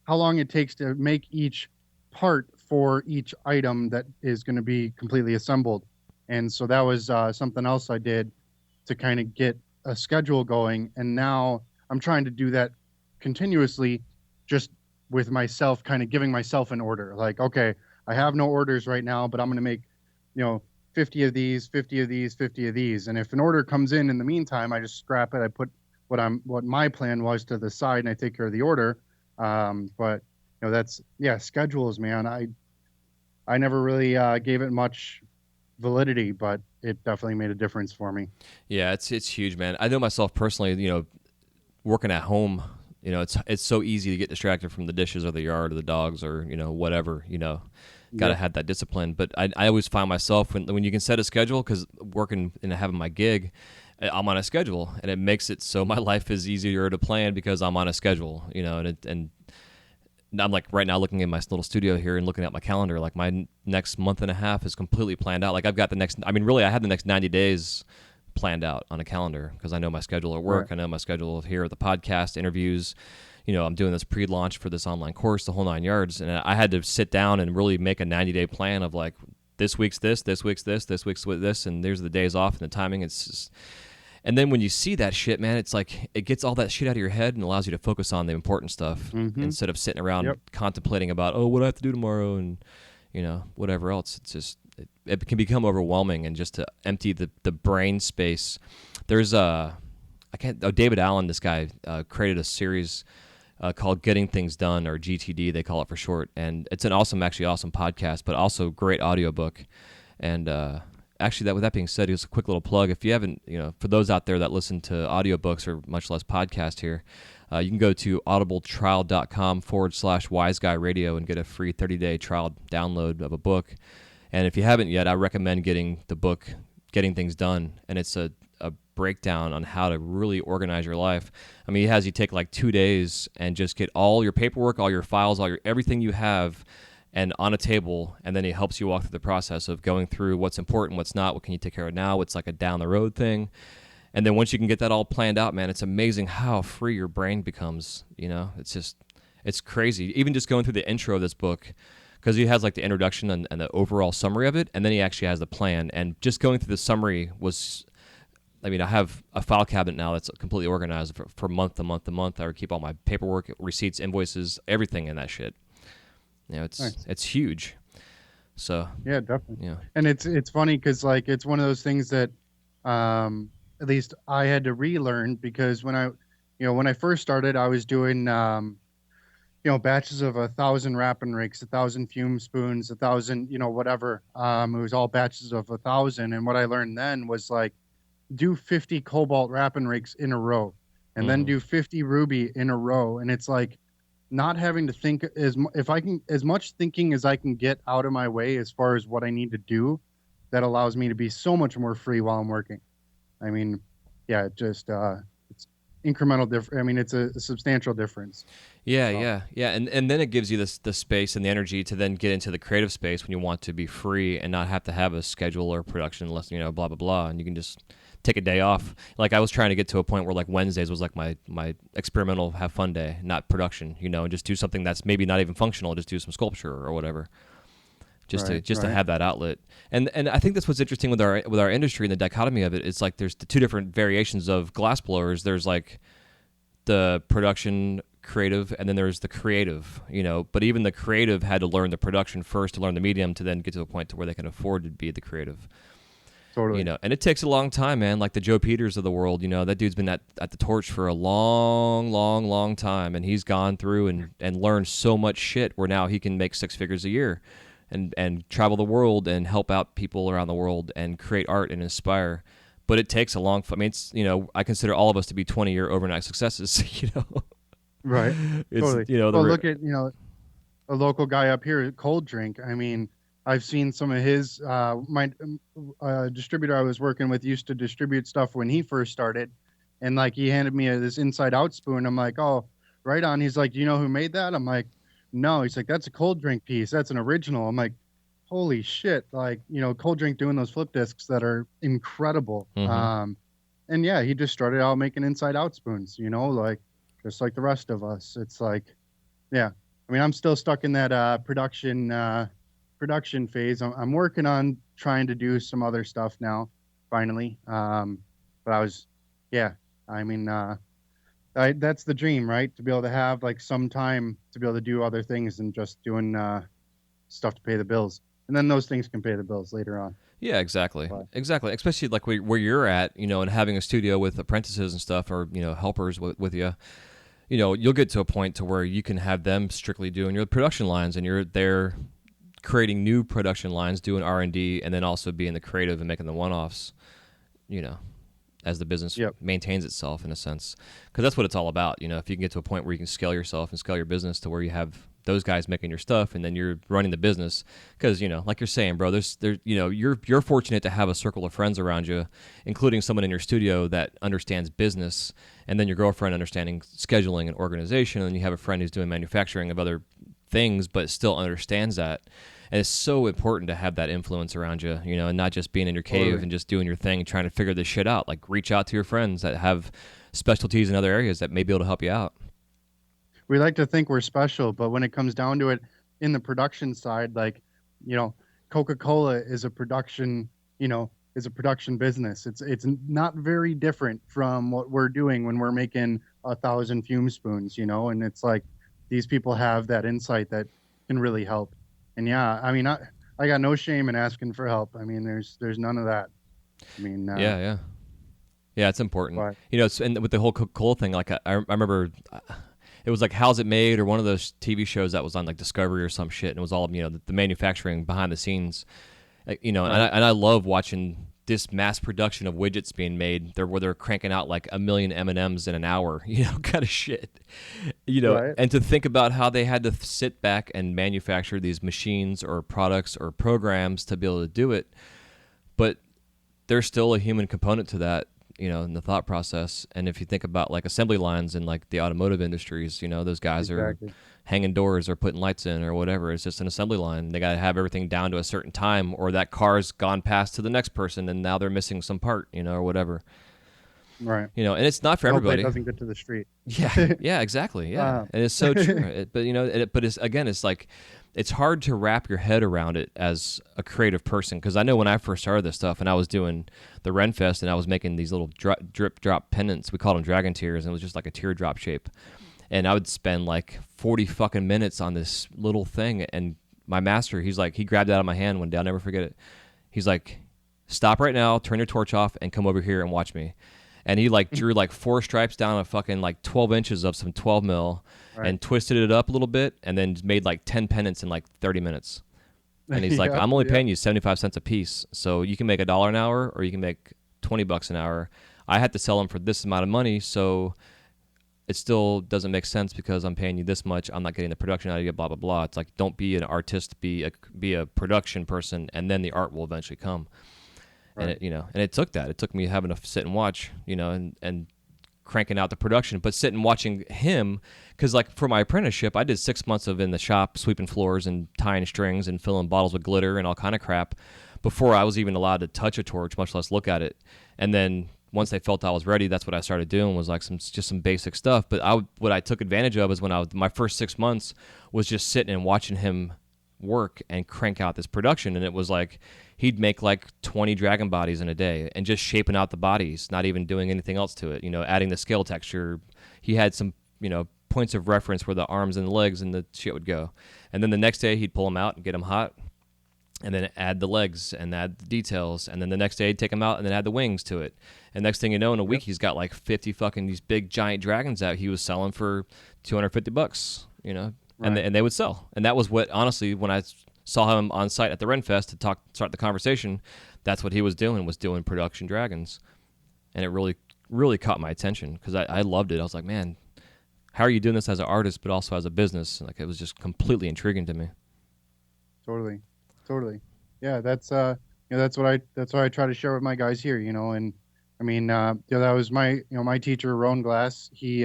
how long it takes to make each part for each item that is going to be completely assembled. And so that was something else I did to kind of get a schedule going. And now I'm trying to do that continuously, just with myself, kind of giving myself an order. Like, okay, I have no orders right now, but I'm going to make, 50 of these, 50 of these, 50 of these. And if an order comes in the meantime, I just scrap it. I put what my plan was to the side, and I take care of the order. But that's, yeah, schedules, man. I never really gave it much validity, but it definitely made a difference for me. Yeah, it's huge, man. I know myself personally, working at home, it's so easy to get distracted from the dishes or the yard or the dogs or, whatever, got to have that discipline. But I always find myself when you can set a schedule, because working and having my gig, I'm on a schedule, and it makes it so my life is easier to plan because I'm on a schedule, and I'm like right now looking at my little studio here and looking at my calendar, like my next month and a half is completely planned out. Like I've got really I have the next 90 days planned out on a calendar because I know my schedule at work. Right. I know my schedule here at the podcast, interviews, I'm doing this pre-launch for this online course, the whole 9 yards. And I had to sit down and really make a 90-day plan of like, this week's this week's this week's with this, and there's the days off and the timing. It's just, and then when you see that shit, man, it's like it gets all that shit out of your head and allows you to focus on the important stuff instead of sitting around contemplating about, what do I have to do tomorrow and, whatever else. It's just, it can become overwhelming, and just to empty the brain space. There's David Allen, this guy, created a series called Getting Things Done, or GTD, they call it for short. And it's an awesome podcast, but also great audiobook. And, actually, with that being said, here's a quick little plug. If you haven't, for those out there that listen to audiobooks or much less podcast here, you can go to audibletrial.com/wiseguy radio and get a free 30-day trial download of a book. And if you haven't yet, I recommend getting the book, Getting Things Done. And it's a breakdown on how to really organize your life. I mean, he has you take like 2 days and just get all your paperwork, all your files, everything you have, and on a table, and then he helps you walk through the process of going through what's important, what's not, what can you take care of now, what's like a down the road thing. And then once you can get that all planned out, man, it's amazing how free your brain becomes. It's crazy. Even just going through the intro of this book, because he has like the introduction and the overall summary of it, and then he actually has the plan. And just going through the summary was, I have a file cabinet now that's completely organized for month to month to month. I keep all my paperwork, receipts, invoices, everything in that shit. It's nice. It's huge. So yeah, definitely. Yeah, and it's funny because like it's one of those things that at least I had to relearn, because when I first started, I was doing batches of 1,000 wrapping rakes, 1,000 fume spoons, 1,000 whatever. It was all batches of 1,000, and what I learned then was like do 50 cobalt wrapping rakes in a row, and then do 50 ruby in a row, and it's like not having to think as much thinking as I can get out of my way as far as what I need to do. That allows me to be so much more free while I'm working. I mean, yeah, it just it's incremental difference. I mean, it's a substantial difference. Yeah. And then it gives you the space and the energy to then get into the creative space when you want to be free and not have to have a schedule or production unless, blah, blah, blah. And you can just take a day off. Like I was trying to get to a point where like Wednesdays was like my experimental have fun day, not production, and just do something that's maybe not even functional, just do some sculpture or whatever. To have that outlet. And I think that's what's interesting with our industry, and the dichotomy of it is like there's the two different variations of glass blowers. There's like the production creative, and then there's the creative, but even the creative had to learn the production first to learn the medium to then get to a point to where they can afford to be the creative. Totally. And it takes a long time, man. Like the Joe Peters of the world, that dude's been at the torch for a long, long, long time, and he's gone through and learned so much shit where now he can make 6 figures a year and travel the world and help out people around the world and create art and inspire. But it takes a long, it's, I consider all of us to be 20-year overnight successes, Right. It's, totally. Look at, a local guy up here, Cold Drink. I mean, I've seen some of his, my distributor I was working with used to distribute stuff when he first started. And like he handed me this inside out spoon. I'm like, oh, right on. He's like, do you know who made that? I'm like, no. He's like, that's a cold drink piece. That's an original. I'm like, holy shit. Like, cold drink doing those flip discs that are incredible. And yeah, he just started out making inside out spoons, like just like the rest of us. It's like, yeah. I mean, I'm still stuck in that production phase. I'm working on trying to do some other stuff now, finally. But yeah. I mean, that's the dream, right? To be able to have like some time to be able to do other things and just doing stuff to pay the bills, and then those things can pay the bills later on. Yeah, exactly. Exactly. Especially like where you're at, and having a studio with apprentices and stuff, or helpers with you. You'll get to a point to where you can have them strictly doing your production lines, and you're there creating new production lines, doing R&D, and then also being the creative and making the one-offs. As the business maintains itself in a sense, because that's what it's all about. If you can get to a point where you can scale yourself and scale your business to where you have those guys making your stuff, and then you're running the business. Because like you're saying, bro, you're fortunate to have a circle of friends around you, including someone in your studio that understands business, and then your girlfriend understanding scheduling and organization, and then you have a friend who's doing manufacturing of other things, but still understands that. And it's so important to have that influence around you, and not just being in your cave and just doing your thing and trying to figure this shit out. Like, reach out to your friends that have specialties in other areas that may be able to help you out. We like to think we're special, but when it comes down to it, in the production side, like, Coca-Cola is a production, business. It's not very different from what we're doing when we're making 1,000 fume spoons, and it's like these people have that insight that can really help. And yeah, I mean, I got no shame in asking for help. I mean, there's none of that. I mean, yeah, it's important. And with the whole Coca-Cola thing, like I remember, it was like How's It Made, or one of those TV shows that was on like Discovery or some shit, and it was all the manufacturing behind the scenes, and I love watching this mass production of widgets being made where they're cranking out like 1 million M&Ms in an hour, kind of shit, Right. And to think about how they had to sit back and manufacture these machines or products or programs to be able to do it. But there's still a human component to that, in the thought process. And if you think about like assembly lines in like the automotive industries, those guys Exactly. are hanging doors or putting lights in or whatever. It's just an assembly line. They got to have everything down to a certain time, or that car's gone past to the next person and now they're missing some part, or whatever. Right. And it's not for everybody. It doesn't get to the street. Yeah, exactly. Yeah. And it's so true. But it's like, it's hard to wrap your head around it as a creative person. Cause I know when I first started this stuff and I was doing the Renfest and I was making these little drip drop pendants, we called them dragon tears, and it was just like a teardrop shape. And I would spend like 40 fucking minutes on this little thing. And my master, he grabbed it out of my hand one day. I'll never forget it. He's like, stop right now, turn your torch off, and come over here and watch me. And he like drew like 4 stripes down a fucking like 12 inches of some 12 mil, right, and twisted it up a little bit, and then made like 10 pendants in like 30 minutes. And he's like, I'm only paying you 75 cents a piece. So you can make $1 an hour, or you can make $20 an hour. I had to sell them for this amount of money. So it still doesn't make sense because I'm paying you this much. I'm not getting the production out of you, blah, blah, blah. It's like, don't be an artist, be a production person, and then the art will eventually come. Right. And it took that. It took me having to sit and watch, and cranking out the production, but sit and watching him, because like for my apprenticeship, I did 6 months of in the shop sweeping floors and tying strings and filling bottles with glitter and all kind of crap before I was even allowed to touch a torch, much less look at it. And then once they felt I was ready, that's what I started doing, was like some basic stuff. But what I took advantage of is my first 6 months was just sitting and watching him work and crank out this production. And it was like he'd make like 20 dragon bodies in a day and just shaping out the bodies, not even doing anything else to it, adding the scale texture. He had some points of reference where the arms and the legs and the shit would go. And then the next day he'd pull them out and get them hot, and then add the legs and add the details. And then the next day he'd take them out and then add the wings to it. And next thing you know, in a week, he's got like 50 fucking these big giant dragons out he was selling for $250, Right. And they would sell. And that was what, honestly, when I saw him on site at the Renfest to start the conversation, that's what he was doing production dragons. And it really, really caught my attention because I loved it. I was like, man, how are you doing this as an artist but also as a business? Like, it was just completely intriguing to me. Totally. Yeah, that's what I try to share with my guys here, and I mean, that was my teacher, Ron Glass. He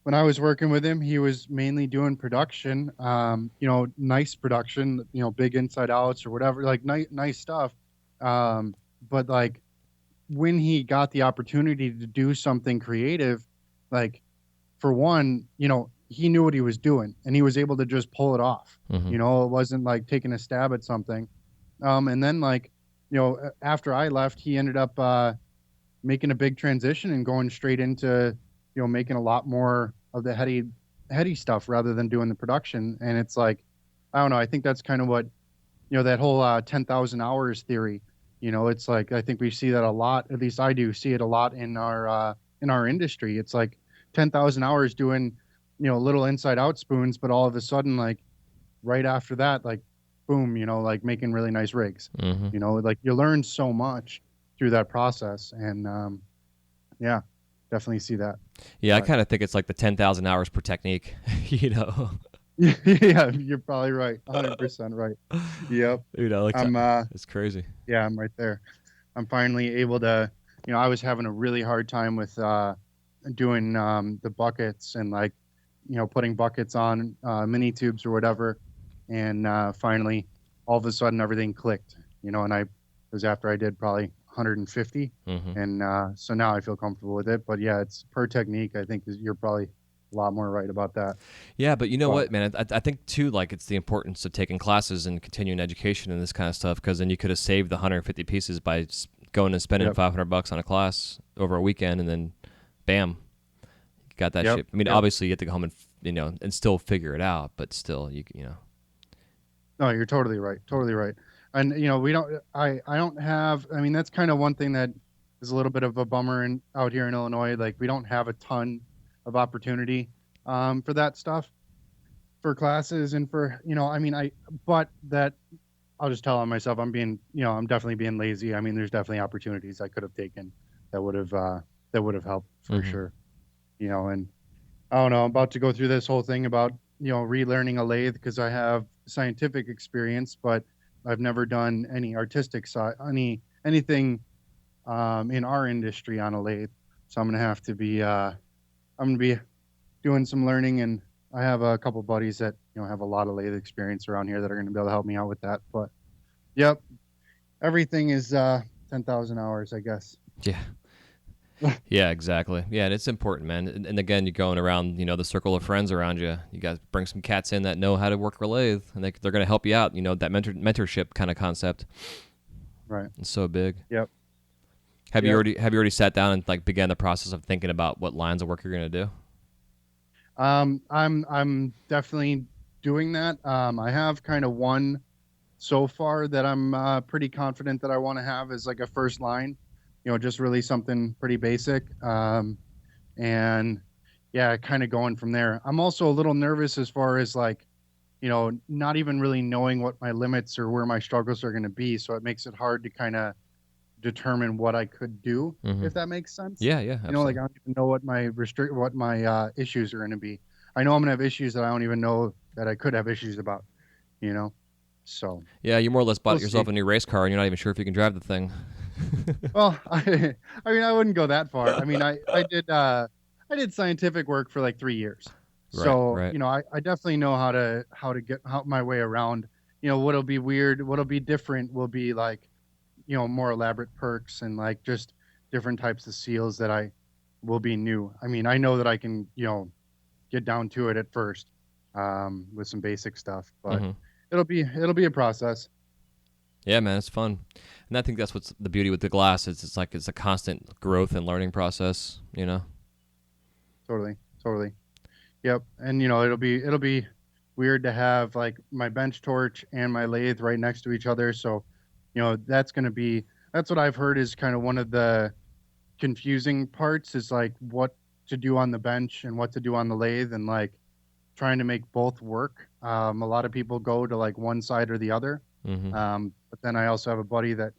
when I was working with him, he was mainly doing production, nice production, big inside outs or whatever, like nice stuff. Um, but like when he got the opportunity to do something creative, like for one, he knew what he was doing and he was able to just pull it off. Hmm. It wasn't like taking a stab at something. And then like, after I left, he ended up making a big transition and going straight into, making a lot more of the heady stuff rather than doing the production. And it's like, I don't know. I think that's kind of what, that whole 10,000 hours theory, it's like, I think we see that a lot. At least I do see it a lot in our industry. It's like 10,000 hours doing, little inside out spoons, but all of a sudden, like right after that, like boom, like making really nice rigs, Hmm. like you learn so much through that process. And yeah, definitely see that. Yeah, I But kind of think it's like the 10,000 hours per technique, you know. yeah, you're probably right. 100% right. Yep. Like I'm it's crazy. yeah, I'm right there. I'm finally able to, I was having a really hard time with doing the buckets and like, putting buckets on mini tubes or whatever. And finally, all of a sudden, everything clicked, and it was after I did probably 150. Hmm. And so now I feel comfortable with it. But yeah, it's per technique. I think you're probably a lot more right about that. Yeah, but you know But what, man? I think too, like it's the importance of taking classes and continuing education and this kind of stuff, because then you could have saved the 150 pieces by going and spending yep, $500 on a class over a weekend, and then, bam, you got that yep, shit. I mean, yep. obviously you have to go home and and still figure it out, but still, you know. No, you're totally right. Totally right. And we don't. I don't have. I mean, that's kind of one thing that is a little bit of a bummer out here in Illinois. Like we don't have a ton of opportunity for that stuff, for classes and for I mean but that I'll just tell on myself. I'm definitely being lazy. I mean, there's definitely opportunities I could have taken that would have helped for Hmm. sure. And I don't know. I'm about to go through this whole thing about, relearning a lathe because I have scientific experience, but I've never done any artistic side, anything in our industry on a lathe. So I'm gonna be doing some learning, and I have a couple buddies that have a lot of lathe experience around here that are gonna be able to help me out with that. But yep, everything is 10,000 hours, I guess. Yeah. Yeah, exactly. Yeah, and it's important, man. And again, you're going around, the circle of friends around you. You guys bring some cats in that know how to work a lathe, and they're going to help you out. That mentorship kind of concept Right. is so big. Yep. Have you Yep. already sat down and like began the process of thinking about what lines of work you're going to do? I'm definitely doing that. I have kind of one so far that I'm pretty confident that I want to have as like a first line, just really something pretty basic. And yeah, kind of going from there. I'm also a little nervous as far as like, not even really knowing what my limits or where my struggles are going to be. So it makes it hard to kind of determine what I could do, Hmm. if that makes sense. Yeah, yeah, Like absolutely. I don't even know what my issues are going to be. I know I'm going to have issues that I don't even know that I could have issues about, you know? So Yeah, you more or less we'll bought yourself see. a new race car, and you're not even sure if you can drive the thing. Well, I mean, I wouldn't go that far. I mean, I did scientific work for like 3 years. Right, So, right. I definitely know how to get my way around. What'll be weird, what'll be different will be like, more elaborate perks and like just different types of seals that I will be new. I mean, I know that I can, get down to it at first with some basic stuff, but Hmm. it'll be a process. Yeah, man, it's fun, and I think that's what's the beauty with the glass. It's like it's a constant growth and learning process. Totally, totally. Yep. And it'll be weird to have like my bench torch and my lathe right next to each other. So, that's what I've heard is kind of one of the confusing parts is like what to do on the bench and what to do on the lathe and like trying to make both work. A lot of people go to like one side or the other. Hmm. But then I also have a buddy that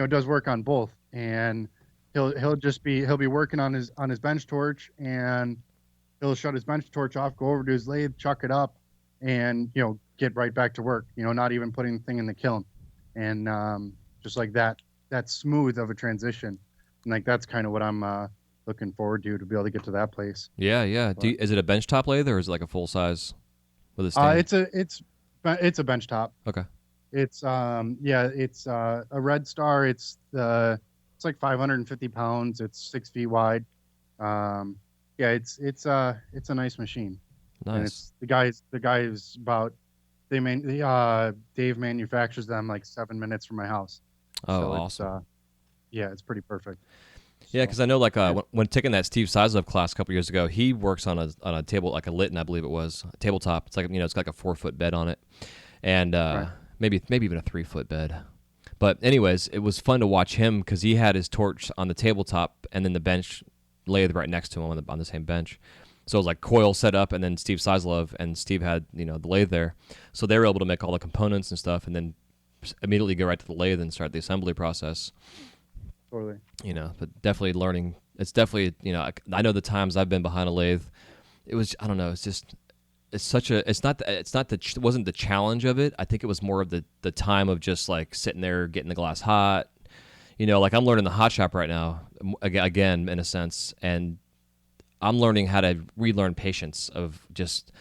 does work on both, and he'll be working on his bench torch, and he'll shut his bench torch off, go over to his lathe, chuck it up, and get right back to work. Not even putting the thing in the kiln, and just like that, that smooth of a transition. And like that's kind of what I'm looking forward to be able to get to that place. Yeah, yeah. But, Is it a benchtop lathe or is it like a full size with a stand? it's a bench top. Okay. It's it's a Red Star. It's like 550 pounds. It's 6 feet wide. Yeah, it's a nice machine. And Nice. it's the guy is about Dave manufactures them like 7 minutes from my house. Oh, So awesome. it's pretty perfect. Yeah, So, because I know like when taking that Steve Sizlove class a couple years ago, he works on a table like a Lytton, I believe it was, a tabletop. It's like it's got like a 4-foot bed on it, and Right. maybe even a 3-foot bed. But anyways, it was fun to watch him because he had his torch on the tabletop and then the bench lathe right next to him on the same bench. So it was like coil set up, and then Steve Sizlove and Steve had the lathe there, so they were able to make all the components and stuff, and then immediately go right to the lathe and start the assembly process. Totally. But definitely learning. It's definitely, I know the times I've been behind a lathe. It was, I don't know. It's just, it wasn't the challenge of it. I think it was more of the time of just like sitting there, getting the glass hot. Like I'm learning the hot shop right now, again, in a sense. And I'm learning how to relearn patience of just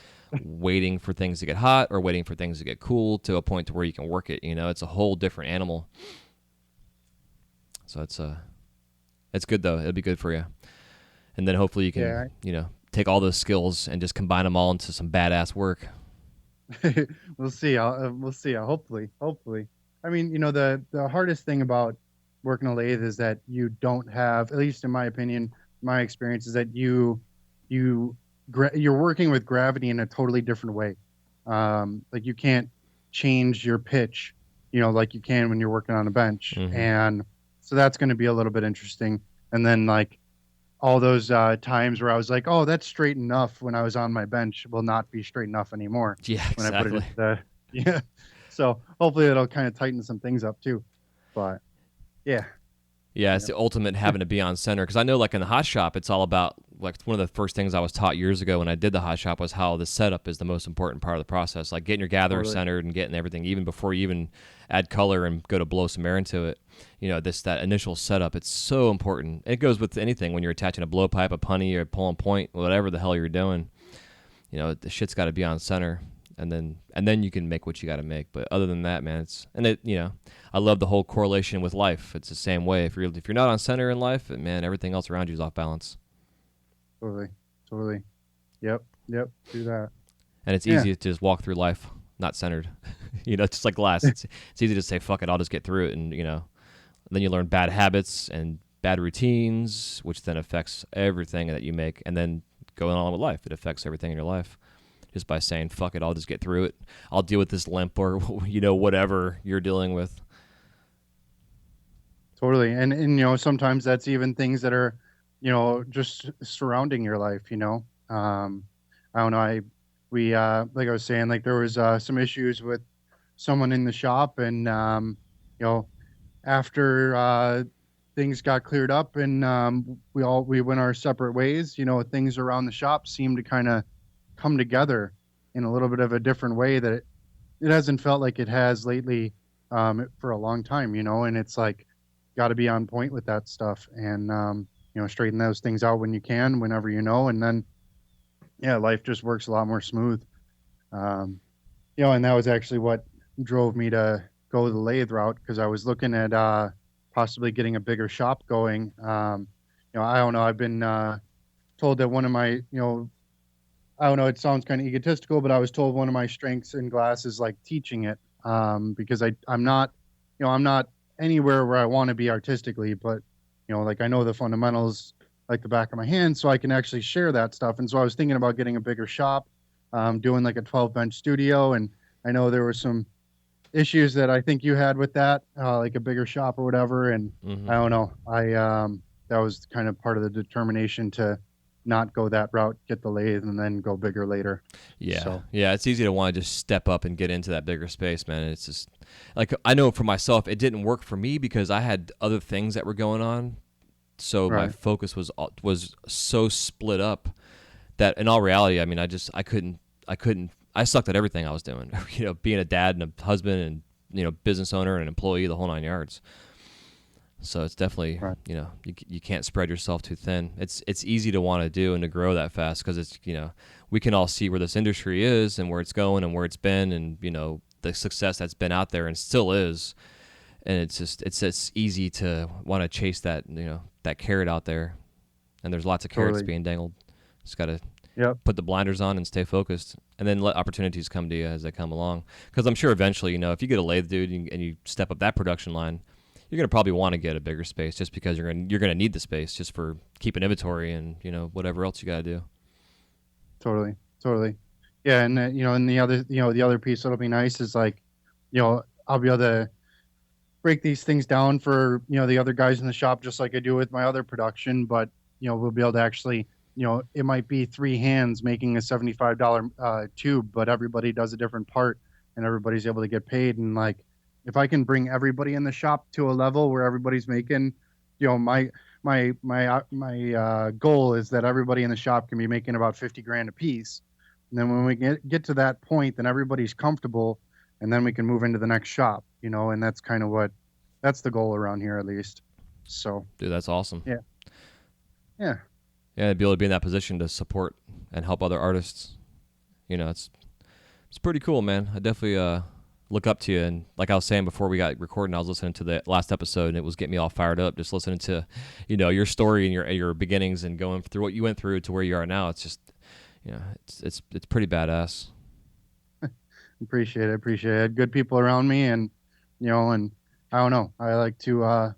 waiting for things to get hot or waiting for things to get cool to a point to where you can work it. It's a whole different animal. So it's good though. It'll be good for you, and then hopefully you can take all those skills and just combine them all into some badass work. We'll see. We'll see. Hopefully. I mean, the hardest thing about working a lathe is that you don't have, at least in my opinion, my experience is that you're working with gravity in a totally different way. Like you can't change your pitch, like you can when you're working on a bench, Mhm. and so that's going to be a little bit interesting. And then like all those times where I was like, oh, that's straight enough when I was on my bench will not be straight enough anymore. Yeah, When I put it exactly. into yeah. So hopefully it'll kind of tighten some things up too. But yeah. Yeah, it's the ultimate having to be on center. Because I know, like in the hot shop, it's all about like one of the first things I was taught years ago when I did the hot shop was how the setup is the most important part of the process. Like getting your gatherer Totally. centered and getting everything, even before you even add color and go to blow some air into it. That initial setup, it's so important. It goes with anything when you're attaching a blowpipe, a punny, or pulling point, whatever the hell you're doing. The shit's got to be on center. And then you can make what you got to make. But other than that, man, I love the whole correlation with life. It's the same way. If you're not on center in life, man, everything else around you is off balance. Totally. Yep. Do that. And it's easy to just walk through life not centered. It's just like glass. It's easy to say, fuck it, I'll just get through it. And, then you learn bad habits and bad routines, which then affects everything that you make. And then going on with life, it affects everything in your life. Just by saying, fuck it, I'll just get through it. I'll deal with this limp or, whatever you're dealing with. Totally. And sometimes that's even things that are, just surrounding your life, I don't know. We like I was saying, like there was some issues with someone in the shop and, after things got cleared up and we went our separate ways, things around the shop seemed to kind of come together in a little bit of a different way that it hasn't felt like it has lately for a long time, and it's like got to be on point with that stuff and straighten those things out when you can, whenever and then life just works a lot more smooth. And that was actually what drove me to go the lathe route, because I was looking at possibly getting a bigger shop going. I don't know, I've been told that one of my I don't know, it sounds kind of egotistical, but I was told one of my strengths in glass is like teaching it, because I'm not anywhere where I want to be artistically, but like I know the fundamentals like the back of my hand, so I can actually share that stuff. And so I was thinking about getting a bigger shop, doing like a 12-bench studio, and I know there were some issues that I think you had with that, like a bigger shop or whatever. And I don't know, that was kind of part of the determination to not go that route, get the lathe, and then go bigger later. Yeah. So. Yeah, it's easy to want to just step up and get into that bigger space, man. It's just like, I know for myself, it didn't work for me because I had other things that were going on. So my focus was so split up that in all reality, I mean, I sucked at everything I was doing, being a dad and a husband and, business owner and an employee, the whole 9 yards. So it's definitely, Right. you can't spread yourself too thin. It's easy to want to do and to grow that fast because it's, we can all see where this industry is and where it's going and where it's been and, the success that's been out there and still is. And it's just easy to want to chase that, that carrot out there. And there's lots of carrots Totally. being dangled. Just got to Yep. put the blinders on and stay focused, and then let opportunities come to you as they come along. Because I'm sure eventually, if you get a lathe dude and you step up that production line, you're gonna probably want to get a bigger space just because you're gonna need the space just for keeping inventory and whatever else you got to do. Totally. Yeah, and and the other piece that'll be nice is like, I'll be able to break these things down for the other guys in the shop just like I do with my other production, but we'll be able to actually it might be three hands making a $75 tube, but everybody does a different part and everybody's able to get paid. And like, if I can bring everybody in the shop to a level where everybody's making, my goal is that everybody in the shop can be making about 50 grand a piece. And then when we get to that point, then everybody's comfortable, and then we can move into the next shop, and that's kind of that's the goal around here at least. So, Dude, that's awesome. Yeah. Yeah, to be able to be in that position to support and help other artists, it's pretty cool, man. I definitely look up to you. And like I was saying before we got recording, I was listening to the last episode, and it was getting me all fired up just listening to, your story and your beginnings and going through what you went through to where you are now. It's just, it's pretty badass. Appreciate it. Good people around me, and and I don't know. I like to. I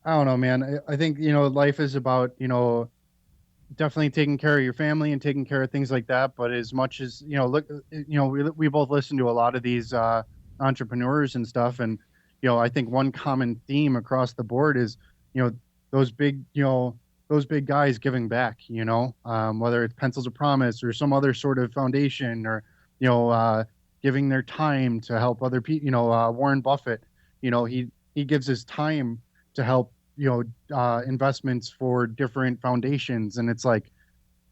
don't know, man. I think life is about definitely taking care of your family and taking care of things like that. But as much as look, we both listen to a lot of these entrepreneurs and stuff, and I think one common theme across the board is those big those big guys giving back. Whether it's Pencils of Promise or some other sort of foundation, or giving their time to help other people. Warren Buffett, he gives his time to help investments for different foundations, and it's like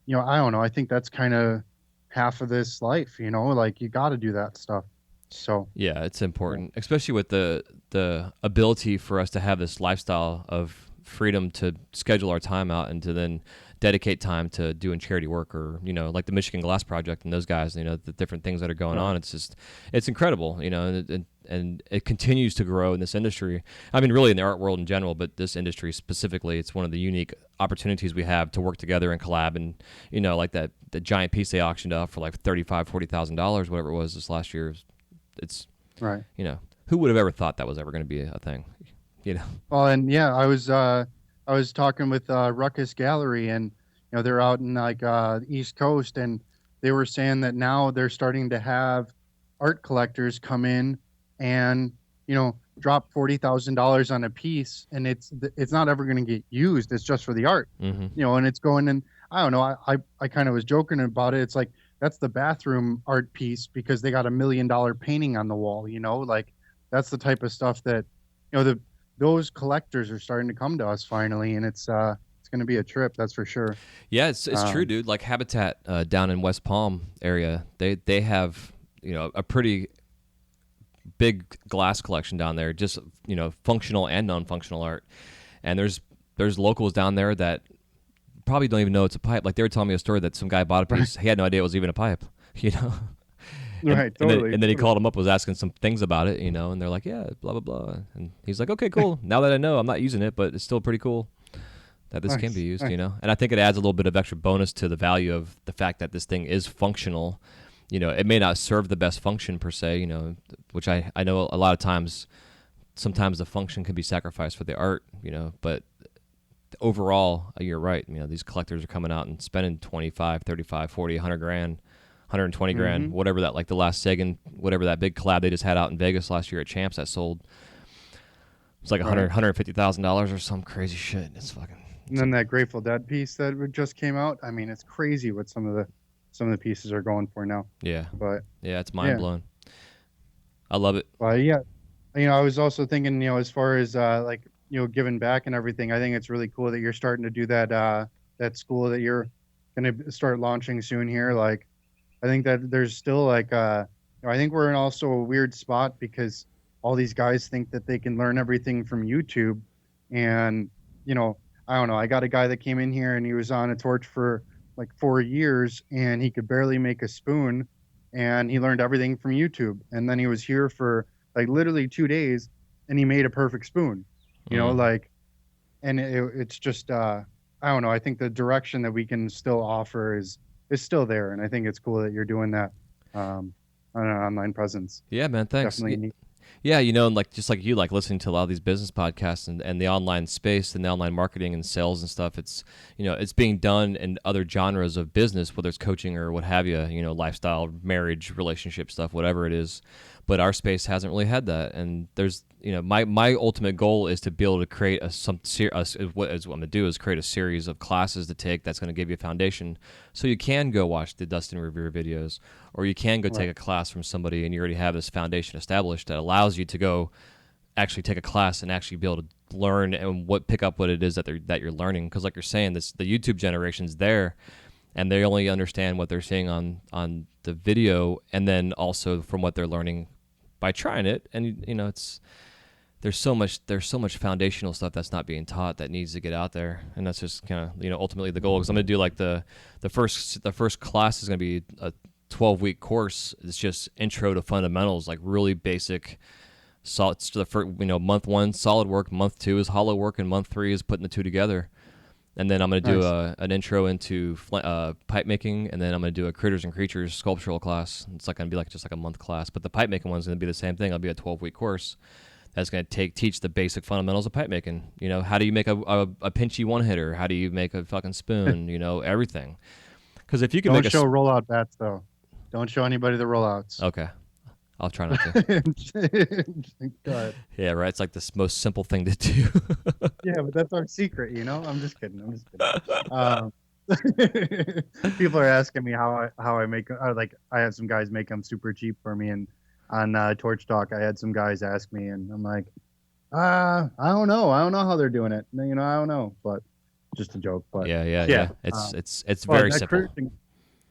I don't know, I think that's kind of half of this life, like you got to do that stuff. So yeah, it's important, especially with the ability for us to have this lifestyle of freedom to schedule our time out and to then dedicate time to doing charity work, or like the Michigan Glass Project and those guys, the different things that are going on. It's incredible, and it continues to grow in this industry. I mean, really in the art world in general, but this industry specifically, it's one of the unique opportunities we have to work together and collab. And like the giant piece they auctioned off for like $40,000, whatever it was this last year. It's right. Who would have ever thought that was ever going to be a thing? Well, and yeah, I was talking with Ruckus Gallery, and they're out in like the East Coast, and they were saying that now they're starting to have art collectors come in and drop $40,000 on a piece, and it's not ever going to get used. It's just for the art, and it's going. And I don't know. I kind of was joking about it. It's like that's the bathroom art piece because they got $1 million painting on the wall. Like that's the type of stuff that those collectors are starting to come to us finally, and it's going to be a trip, that's for sure. Yeah, it's true, dude. Like Habitat down in West Palm area, they have a pretty big glass collection down there, just functional and non-functional art. And there's locals down there that probably don't even know it's a pipe. Like they were telling me a story that some guy bought a piece, he had no idea it was even a pipe. Right, totally. And then he called him up, was asking some things about it, and they're like, yeah, blah, blah, blah. And he's like, okay, cool. Now that I know, I'm not using it, but it's still pretty cool that this can be used, And I think it adds a little bit of extra bonus to the value of the fact that this thing is functional. It may not serve the best function per se, which I know a lot of times, sometimes the function can be sacrificed for the art, but overall, you're right. These collectors are coming out and spending 25, 35, 40, 100 grand. 120 grand, whatever that, like the last Sagan, whatever that big collab they just had out in Vegas last year at Champs that sold. It's like $150,000 or some crazy shit. It's fucking. And then that Grateful Dead piece that just came out. I mean, it's crazy what some of the pieces are going for now. Yeah. But yeah, it's mind blowing. I love it. Well, yeah. I was also thinking, as far as like giving back and everything. I think it's really cool that you're starting to do that school that you're going to start launching soon here. Like. I think that there's still like I think we're in also a weird spot because all these guys think that they can learn everything from YouTube, And, you know, I don't know. I got a guy that came in here and he was on a torch for like 4 years and he could barely make a spoon, and he learned everything from YouTube. And then he was here for like literally 2 days and he made a perfect spoon, Mm. like, and it's just, I don't know. I think the direction that we can still offer is still there. And I think it's cool that you're doing that, on an online presence. Yeah, man. Thanks. Definitely neat. Yeah, you know, and like just like you, like listening to a lot of these business podcasts and the online space and the online marketing and sales and stuff. It's it's being done in other genres of business, whether it's coaching or what have you. Lifestyle, marriage, relationship stuff, whatever it is. But our space hasn't really had that. And there's my ultimate goal is to be able to create what I'm going to do is create a series of classes to take that's going to give you a foundation, so you can go watch the Dustin Revere videos, or you can go take Right. a class from somebody and you already have this foundation established that allows you to go actually take a class and actually be able to learn and pick up what it is that you're learning. Because like you're saying, the YouTube generation's there, and they only understand what they're seeing on the video, and then also from what they're learning by trying it. And it's there's so much foundational stuff that's not being taught that needs to get out there, and that's just kind of ultimately the goal. Because I'm gonna do like the first class is gonna be a 12-week course. It's just intro to fundamentals, like really basic. So it's the first, month one solid work, month two is hollow work, and month three is putting the two together. And then I'm gonna do Nice. an intro into pipe making, and then I'm gonna do a critters and creatures sculptural class. It's like gonna be like just like a month class, but the pipe making one's gonna be the same thing. It'll be a 12-week course that's going to teach the basic fundamentals of pipe making. How do you make a pinchy one hitter? How do you make a fucking spoon? Everything. Because if you can Don't make show rollout bats though. Don't show anybody the rollouts. okay, I'll try not to. Go ahead. Yeah, right. It's like the most simple thing to do. Yeah, but that's our secret, I'm just kidding. I'm just kidding. People are asking me how I make, like, I had some guys make them super cheap for me, and on Torch Talk, I had some guys ask me, and I'm like, I don't know. I don't know how they're doing it. I don't know, but just a joke. But yeah. um, It's well, very that simple.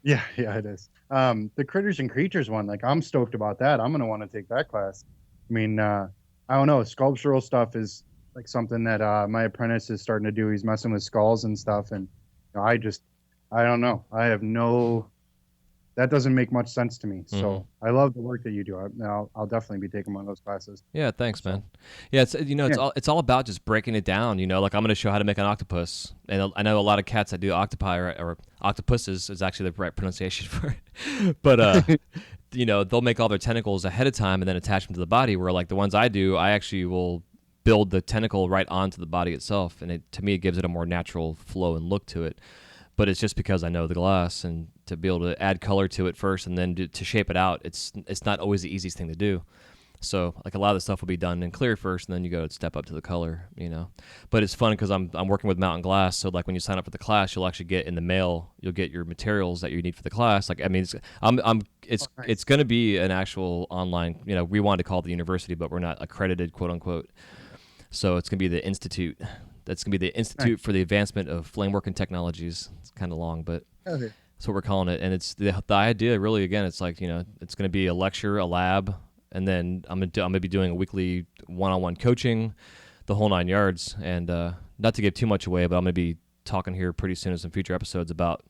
yeah, it is. The critters and creatures one, like, I'm stoked about that. I'm gonna want to take that class. I mean, I don't know. Sculptural stuff is like something that my apprentice is starting to do. He's messing with skulls and stuff, and I don't know. I have no. That doesn't make much sense to me. Mhm. So I love the work that you do. I'll definitely be taking one of those classes. Yeah, thanks, So man. Yeah, it's it's yeah, all about just breaking it down. Like I'm going to show how to make an octopus, and I know a lot of cats that do octopi or octopuses is actually the right pronunciation for it. But they'll make all their tentacles ahead of time and then attach them to the body. Where like the ones I do, I actually will build the tentacle right onto the body itself, and to me it gives it a more natural flow and look to it. But it's just because I know the glass, and to be able to add color to it first and then to shape it out, it's not always the easiest thing to do. So like a lot of the stuff will be done in clear first, and then you go step up to the color. But it's fun because I'm working with Mountain Glass, so like when you sign up for the class, you'll actually get in the mail, you'll get your materials that you need for the class. Like I mean, oh, it's nice. going to be an actual online. We wanted to call it the university, but we're not accredited, quote unquote. So it's going to be the institute. That's going to be the Nice. Institute for the Advancement of Flameworking Technologies. It's kind of long, but Hell yeah. that's what we're calling it. And it's the idea really, again, it's like, it's going to be a lecture, a lab, and then I'm gonna be doing a weekly one-on-one coaching, the whole 9 yards. And not to give too much away, but I'm going to be talking here pretty soon in some future episodes about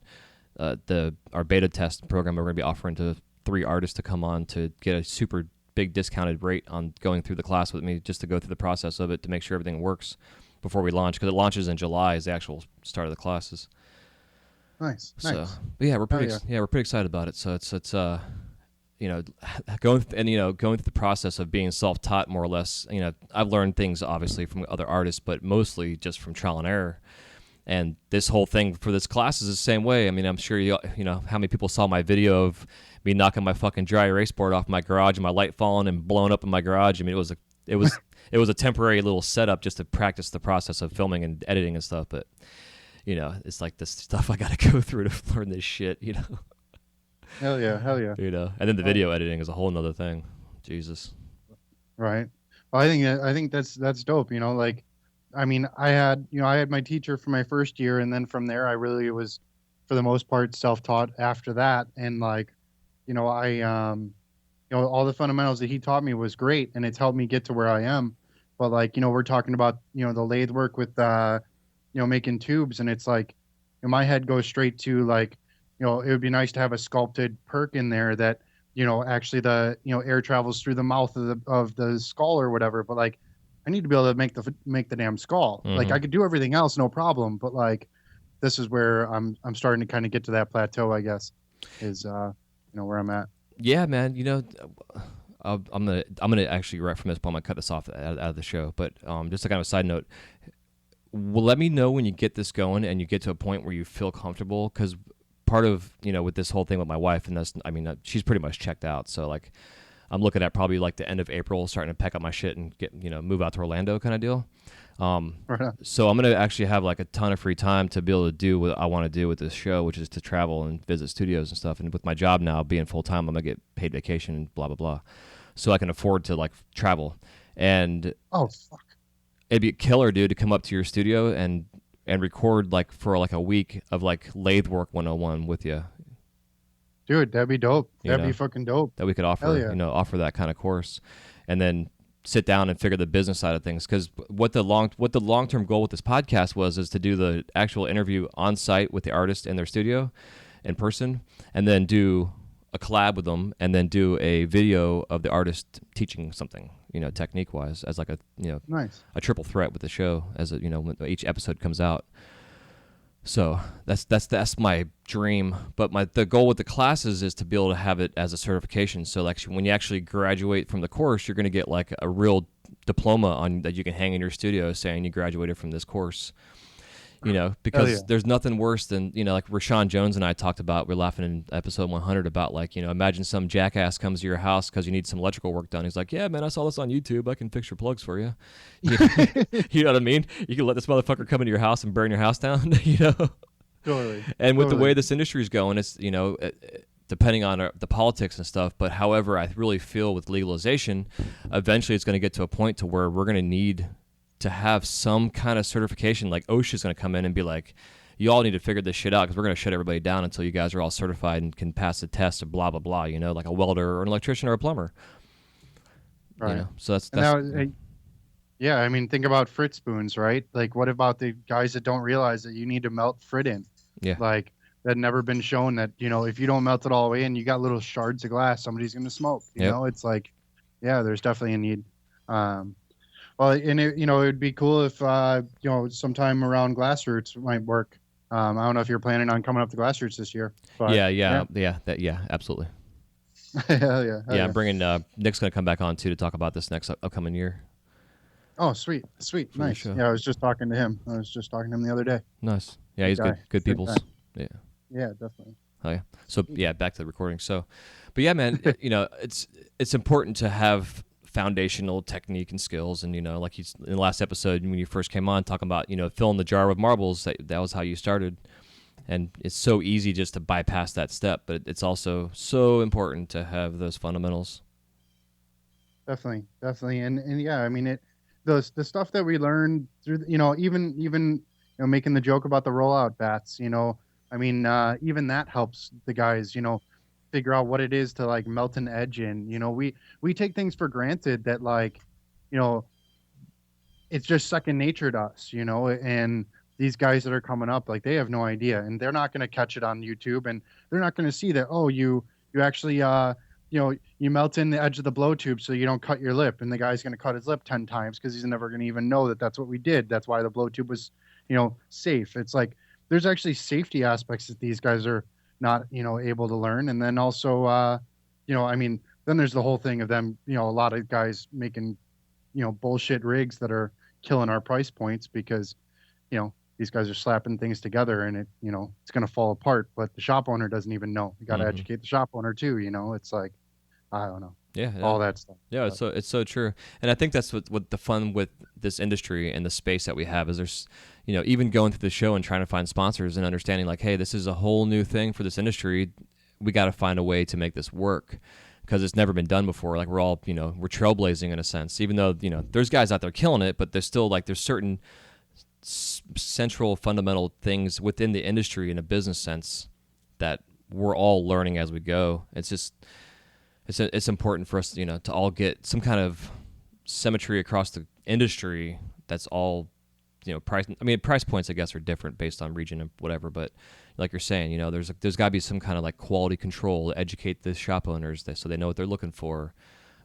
our beta test program. We're going to be offering to 3 artists to come on to get a super big discounted rate on going through the class with me, just to go through the process of it to make sure everything works before we launch, because it launches in July is the actual start of the classes. Nice. So, Nice. but yeah, we're Hell pretty yeah. we're pretty excited about it. So it's going going through the process of being self-taught more or less. I've learned things obviously from other artists, but mostly just from trial and error. And this whole thing for this class is the same way. I mean, I'm sure you know how many people saw my video of me knocking my fucking dry erase board off my garage and my light falling and blowing up in my garage. I mean, it was a temporary little setup just to practice the process of filming and editing and stuff. But it's like this stuff I got to go through to learn this shit. Hell yeah. Hell yeah. And then the video editing is a whole nother thing. Jesus. Right. Well, I think that's dope. Like, I mean, I had my teacher for my first year, and then from there, I really was, for the most part, self-taught after that. And like, I all the fundamentals that he taught me was great, and it's helped me get to where I am. But like, we're talking about, the lathe work with, making tubes. And it's like, my head goes straight to like, it would be nice to have a sculpted perk in there that, actually the, air travels through the mouth of the skull or whatever. But like, I need to be able to make the damn skull. Like I could do everything else, no problem. But like, this is where I'm starting to kind of get to that plateau, I guess, is, where I'm at. Yeah, man. I'm gonna actually right from this point. I'm gonna cut this off out of the show. But just a kind of a side note, well, let me know when you get this going and you get to a point where you feel comfortable. Because part of with this whole thing with my wife, and she's pretty much checked out. So like, I'm looking at probably like the end of April, starting to pack up my shit and get move out to Orlando kind of deal. So I'm gonna actually have like a ton of free time to be able to do what I want to do with this show, which is to travel and visit studios and stuff. And with my job now being full time, I'm gonna get paid vacation and blah blah blah, so I can afford to like travel. And oh fuck, it'd be a killer, dude, to come up to your studio and record like for like a week of like lathe work 101 with you. Dude, that'd be dope. That'd be fucking dope. That we could offer, offer that kind of course, and then sit down and figure the business side of things. Because what the long-term goal with this podcast is to do the actual interview on site with the artist in their studio, in person, and then do a collab with them, and then do a video of the artist teaching something, technique wise, as like a nice a triple threat with the show, as a, when each episode comes out. So that's my dream. But the goal with the classes is to be able to have it as a certification. So like when you actually graduate from the course, you're going to get like a real diploma that you can hang in your studio saying you graduated from this course. Because there's nothing worse than, like Rashawn Jones and I talked about, we're laughing in episode 100 about like, imagine some jackass comes to your house because you need some electrical work done. He's like, yeah, man, I saw this on YouTube. I can fix your plugs for you. You know what I mean? You can let this motherfucker come into your house and burn your house down, Totally. And with the way this industry is going, it's, depending on the politics and stuff, but however, I really feel with legalization, eventually it's going to get to a point to where we're going to need to have some kind of certification. Like OSHA's going to come in and be like, you all need to figure this shit out because we're going to shut everybody down until you guys are all certified and can pass the test of blah, blah, blah, like a welder or an electrician or a plumber. Right. So that's yeah, I mean, think about frit spoons, right? Like, what about the guys that don't realize that you need to melt frit in? Yeah. Like, that never been shown that, if you don't melt it all the way in, you got little shards of glass, somebody's going to smoke. You know, it's like, yeah, there's definitely a need. Well, and it would be cool if sometime around GlassRoots might work. I don't know if you're planning on coming up to GlassRoots this year. But, yeah, absolutely. Hell yeah. I'm bringing Nick's going to come back on too to talk about this next upcoming year. Oh, sweet, nice. Yeah, I was just talking to him. The other day. Nice. Yeah, he's good people's. Yeah. Yeah, definitely. Oh yeah. So yeah, back to the recording. So, but yeah, man, it's important to have foundational technique and skills, and like in the last episode when you first came on talking about filling the jar with marbles, that was how you started, and it's so easy just to bypass that step, but it's also so important to have those fundamentals. Definitely, and yeah, I mean the stuff that we learned through even making the joke about the rollout bats, I mean even that helps the guys figure out what it is to like melt an edge in. We take things for granted that like it's just second nature to us, and these guys that are coming up, like they have no idea, and they're not going to catch it on YouTube, and they're not going to see that, oh, you actually you melt in the edge of the blow tube so you don't cut your lip, and the guy's going to cut his lip 10 times because he's never going to even know that that's what we did. That's why the blow tube was safe. It's like there's actually safety aspects that these guys are not able to learn. And then also I mean, then there's the whole thing of them, a lot of guys making bullshit rigs that are killing our price points because these guys are slapping things together and it it's going to fall apart, but the shop owner doesn't even know. You got to educate the shop owner too. It's like, I don't know. Yeah. All that stuff. Yeah. It's so true. And I think that's what the fun with this industry and the space that we have is there's, even going through the show and trying to find sponsors and understanding like, hey, this is a whole new thing for this industry. We got to find a way to make this work because it's never been done before. Like we're all, we're trailblazing in a sense, even though, there's guys out there killing it, but there's still like, there's certain central fundamental things within the industry in a business sense that we're all learning as we go. It's just, it's important for us, to all get some kind of symmetry across the industry that's all, price. I mean, price points, I guess, are different based on region and whatever. But like you're saying, there's got to be some kind of like quality control to educate the shop owners so they know what they're looking for.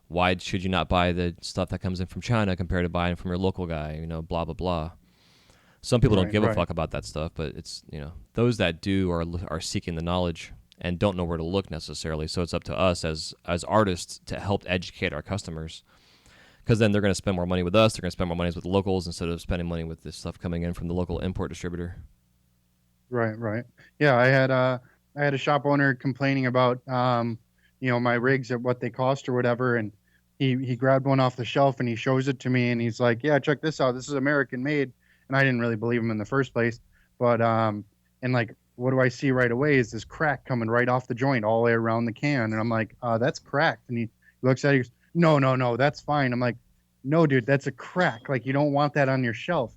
Why should you not buy the stuff that comes in from China compared to buying from your local guy? Blah, blah, blah. Some people don't give a fuck about that stuff, but it's, those that do are seeking the knowledge and don't know where to look necessarily. So it's up to us as artists to help educate our customers, because then they're going to spend more money with us. They're going to spend more money with the locals instead of spending money with this stuff coming in from the local import distributor. Right. Yeah, I had a shop owner complaining about my rigs at what they cost or whatever, and he grabbed one off the shelf and he shows it to me and he's like, "Yeah, check this out. This is American made." And I didn't really believe him in the first place, but and like, what do I see right away is this crack coming right off the joint all the way around the can, and I'm like, "That's cracked." And he looks at it, he goes, "No, that's fine." I'm like, "No, dude, that's a crack. Like, you don't want that on your shelf."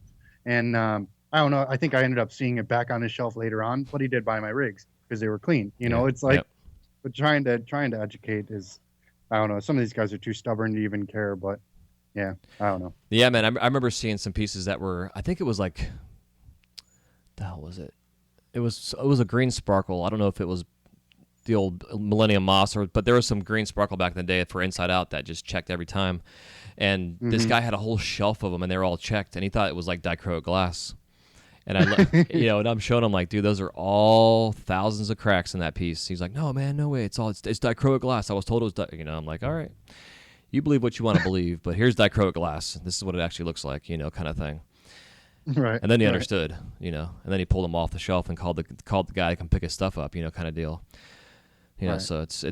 And I don't know. I think I ended up seeing it back on his shelf later on, but he did buy my rigs because they were clean. It's like, but trying to educate is, I don't know. Some of these guys are too stubborn to even care, but yeah, I don't know. Yeah, man. I remember seeing some pieces that were, I think it was like, the hell was it? It was a green sparkle. I don't know if it was the old Millennium Moss, but there was some green sparkle back in the day for Inside Out that just checked every time. And this guy had a whole shelf of them, and they were all checked, and he thought it was like dichroic glass. And and I'm showing him like, dude, those are all thousands of cracks in that piece. He's like, "No, man, no way. It's dichroic glass. I was told it was, I'm like, all right, you believe what you want to believe, but here's dichroic glass. This is what it actually looks like, kind of thing." Right. And then he understood, and then he pulled them off the shelf and called the guy to come pick his stuff up, kind of deal. So it's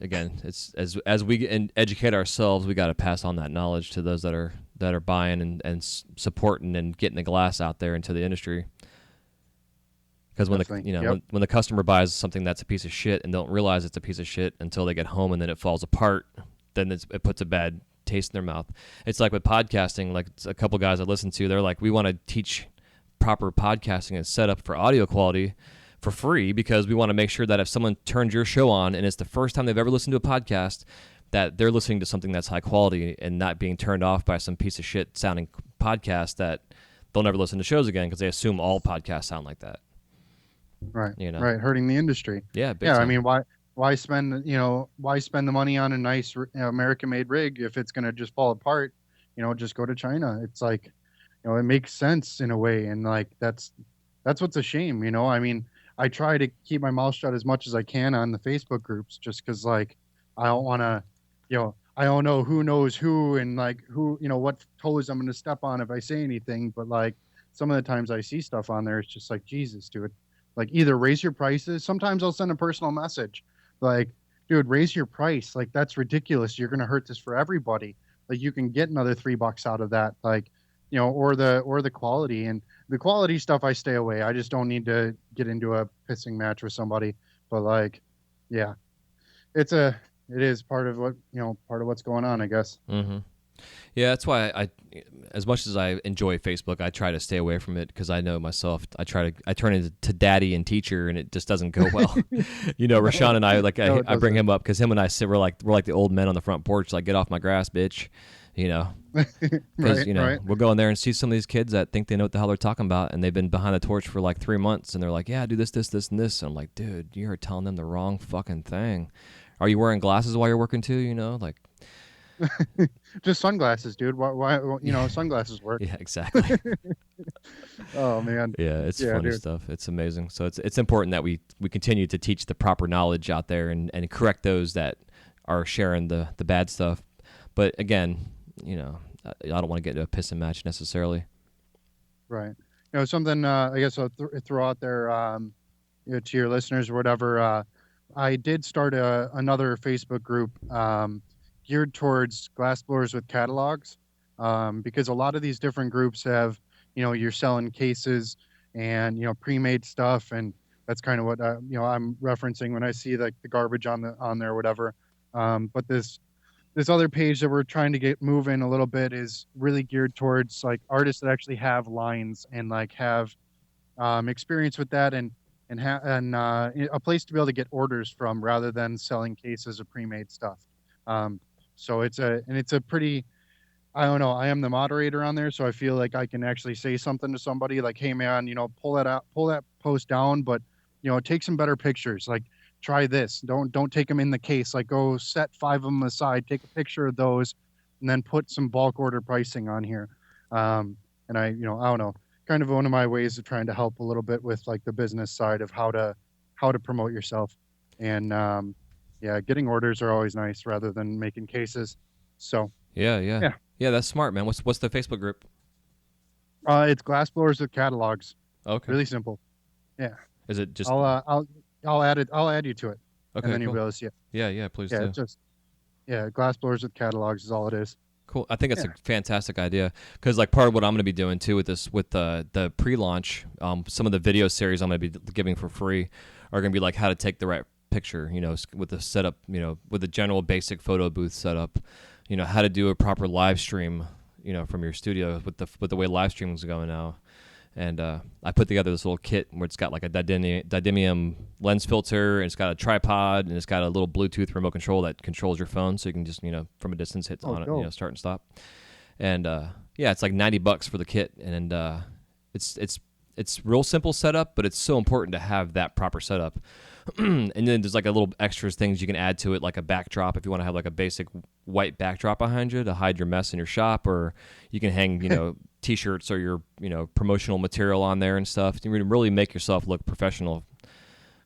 again, it's as we educate ourselves, we got to pass on that knowledge to those that are buying and supporting and getting the glass out there into the industry. Because when when the customer buys something that's a piece of shit and don't realize it's a piece of shit until they get home and then it falls apart, then it puts a bad taste in their mouth. It's like with podcasting. Like a couple guys I listen to, they're like, "We want to teach proper podcasting and setup for audio quality for free because we want to make sure that if someone turns your show on and it's the first time they've ever listened to a podcast, that they're listening to something that's high quality and not being turned off by some piece of shit sounding podcast that they'll never listen to shows again because they assume all podcasts sound like that." Right. Right. Hurting the industry. Yeah. Yeah. Time. I mean, why spend the money on a nice American made rig if it's going to just fall apart? Just go to China. It's like, it makes sense in a way. And like, that's what's a shame. I mean, I try to keep my mouth shut as much as I can on the Facebook groups just because, like, I don't want to, I don't know who knows who and, like, who, what toes I'm going to step on if I say anything. But, like, some of the times I see stuff on there, it's just like, Jesus, dude. Like, either raise your prices. Sometimes I'll send a personal message. Like, dude, raise your price. Like, that's ridiculous. You're going to hurt this for everybody. Like, you can get another $3 out of that. Like, or the quality. And the quality stuff, I stay away. I just don't need to get into a pissing match with somebody. But like, yeah, it is part of what's going on, I guess. Mm-hmm. Yeah, that's why I, as much as I enjoy Facebook, I try to stay away from it because I know myself. I turn into daddy and teacher, and it just doesn't go well. Rashawn and I, like, I bring him up because him and I sit, we're like the old men on the front porch, like, "Get off my grass, bitch." Because we'll go in there and see some of these kids that think they know what the hell they're talking about, and they've been behind the torch for like 3 months, and they're like, "Yeah, do this, this, this, and this." And I'm like, "Dude, you're telling them the wrong fucking thing. Are you wearing glasses while you're working too? Like." Just sunglasses, dude. Why sunglasses work. Yeah, exactly. Oh man. Yeah, it's funny stuff. It's amazing. So it's important that we continue to teach the proper knowledge out there and correct those that are sharing the bad stuff. But again, I don't want to get into a pissing match necessarily. Right. Something I guess I'll throw out there to your listeners or whatever. I did start another Facebook group geared towards glassblowers with catalogs, because a lot of these different groups have, you're selling cases and, pre-made stuff. And that's kind of what, I'm referencing when I see like the garbage on there or whatever. But this other page that we're trying to get moving a little bit is really geared towards like artists that actually have lines and like have experience with that and a place to be able to get orders from rather than selling cases of pre-made stuff. So it's a pretty I don't know. I am the moderator on there, so I feel like I can actually say something to somebody like, "Hey, man, pull that post down, but take some better pictures. Like, try this. Don't take them in the case. Like, go set 5 of them aside, take a picture of those, and then put some bulk order pricing on here." And I don't know, kind of one of my ways of trying to help a little bit with like the business side of how to promote yourself. And yeah, getting orders are always nice rather than making cases. So Yeah. That's smart, man. What's the Facebook group? it's glass blowers with catalogs. Okay. Really simple. Yeah. Is it just? I'll add it. I'll add you to it. Okay. And then Cool. you'll be able to see it. Yeah. Please Yeah. do. It's just glass blowers with catalogs is all it is. Cool. I think it's a fantastic idea because like part of what I'm going to be doing too with the pre-launch, some of the video series I'm going to be giving for free are going to be like how to take the right picture, with the setup, with the general basic photo booth setup, how to do a proper live stream, from your studio with the way live streaming is going now. And I put together this little kit where it's got like a didymium lens filter, and it's got a tripod, and it's got a little Bluetooth remote control that controls your phone, so you can just from a distance hit on cool. it, start and stop. And it's like $90 for the kit, and it's real simple setup, but it's so important to have that proper setup. And then there's like a little extras things you can add to it, like a backdrop if you want to have like a basic white backdrop behind you to hide your mess in your shop, or you can hang T-shirts or your promotional material on there and stuff to really make yourself look professional.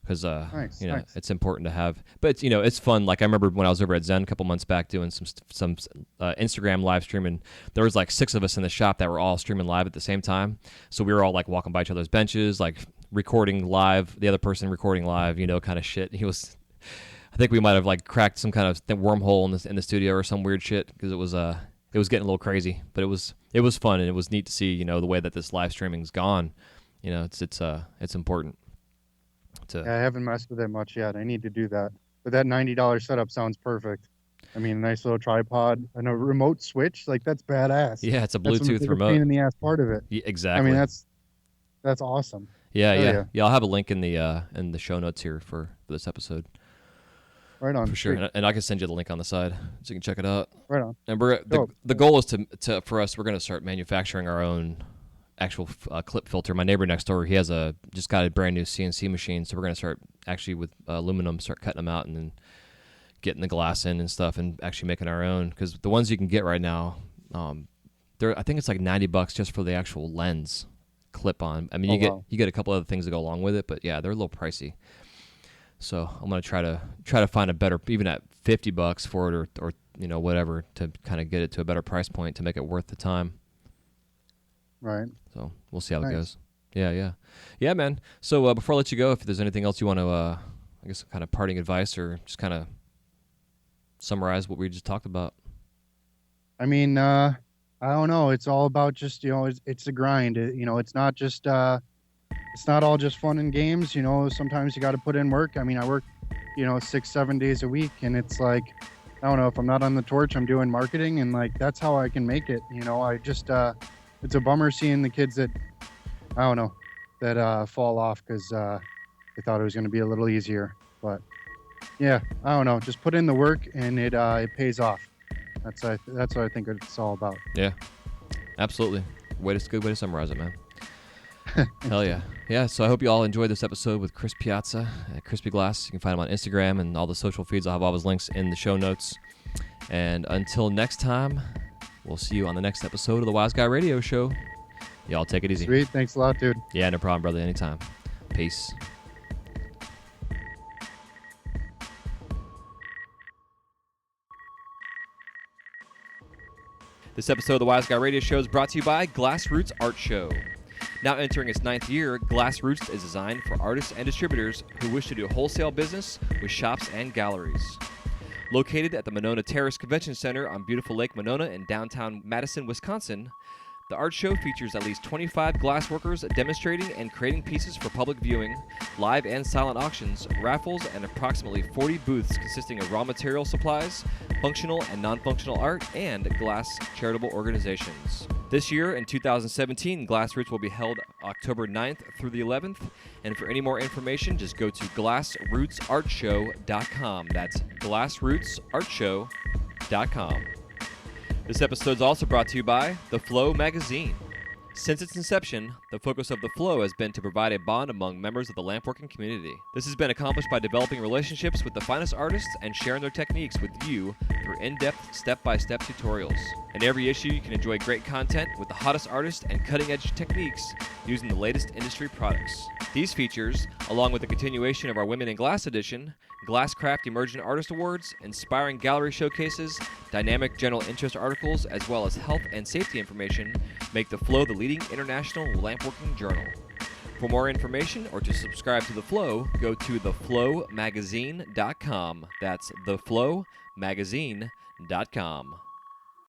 Because Nice. it's important to have, but it's fun. Like I remember when I was over at Zen a couple months back doing some Instagram live streaming. There was like 6 of us in the shop that were all streaming live at the same time. So we were all like walking by each other's benches, like recording live. The other person recording live, kind of shit. I think we might have like cracked some kind of wormhole in the studio or some weird shit because it was getting a little crazy. But it was fun, and it was neat to see the way that this live streaming's gone. It's important. I haven't messed with it much yet. I need to do that. But that $90 setup sounds perfect. I mean, a nice little tripod and a remote switch. Like, that's badass. Yeah, it's a That's Bluetooth the remote. pain in the ass part of it. Yeah, exactly. I mean, that's awesome. Yeah. I'll have a link in the show notes here for this episode. Right on. For sure. Sweet. And I can send you the link on the side so you can check it out. Right on. And the goal is to for us, we're going to start manufacturing our own actual clip filter. My neighbor next door, he has just got a brand new CNC machine, so we're going to start actually with aluminum, start cutting them out and then getting the glass in and stuff, and actually making our own. Because the ones you can get right now, I think it's like $90 just for the actual lens clip on. I mean, you get a couple other things that go along with it, but yeah, they're a little pricey. So I'm gonna try to find a better, even at $50 for it, or whatever, to kind of get it to a better price point to make it worth the time. Right. So we'll see how it goes. Yeah, man. So before I let you go, if there's anything else you want to, I guess, kind of parting advice, or just kind of summarize what we just talked about. I mean, I don't know. It's all about just it's a grind. It's not just it's not all just fun and games. Sometimes you got to put in work. I mean, I work 6-7 days a week, and it's like, I don't know, if I'm not on the torch, I'm doing marketing, and like that's how I can make it. I just it's a bummer seeing the kids that I don't know that fall off because they thought it was going to be a little easier. But yeah, I don't know. Just put in the work, and it pays off. That's what I think it's all about. Yeah, absolutely. Good way to summarize it, man. Hell yeah. Yeah, so I hope you all enjoyed this episode with Chris Piazza at Crispy Glass. You can find him on Instagram and all the social feeds. I'll have all his links in the show notes. And until next time, we'll see you on the next episode of the Wise Guy Radio Show. Y'all take it easy. Sweet. Thanks a lot, dude. Yeah, no problem, brother. Anytime. Peace. This episode of the Wise Guy Radio Show is brought to you by GlassRoots Art Show. Now entering its 9th year, GlassRoots is designed for artists and distributors who wish to do wholesale business with shops and galleries. Located at the Monona Terrace Convention Center on beautiful Lake Monona in downtown Madison, Wisconsin, the art show features at least 25 glassworkers demonstrating and creating pieces for public viewing, live and silent auctions, raffles, and approximately 40 booths consisting of raw material supplies, functional and non-functional art, and glass charitable organizations. This year, in 2017, GlassRoots will be held October 9th through the 11th, and for any more information, just go to glassrootsartshow.com. That's glassrootsartshow.com. This episode is also brought to you by The Flow magazine. Since its inception, the focus of The Flow has been to provide a bond among members of the lampworking community. This has been accomplished by developing relationships with the finest artists and sharing their techniques with you through in-depth, step-by-step tutorials. In every issue, you can enjoy great content with the hottest artists and cutting-edge techniques using the latest industry products. These features, along with the continuation of our Women in Glass edition, Glasscraft Emerging Artist Awards, inspiring gallery showcases, dynamic general interest articles, as well as health and safety information, make The Flow the leading international lampworking journal. For more information or to subscribe to The Flow, go to theflowmagazine.com. That's theflowmagazine.com.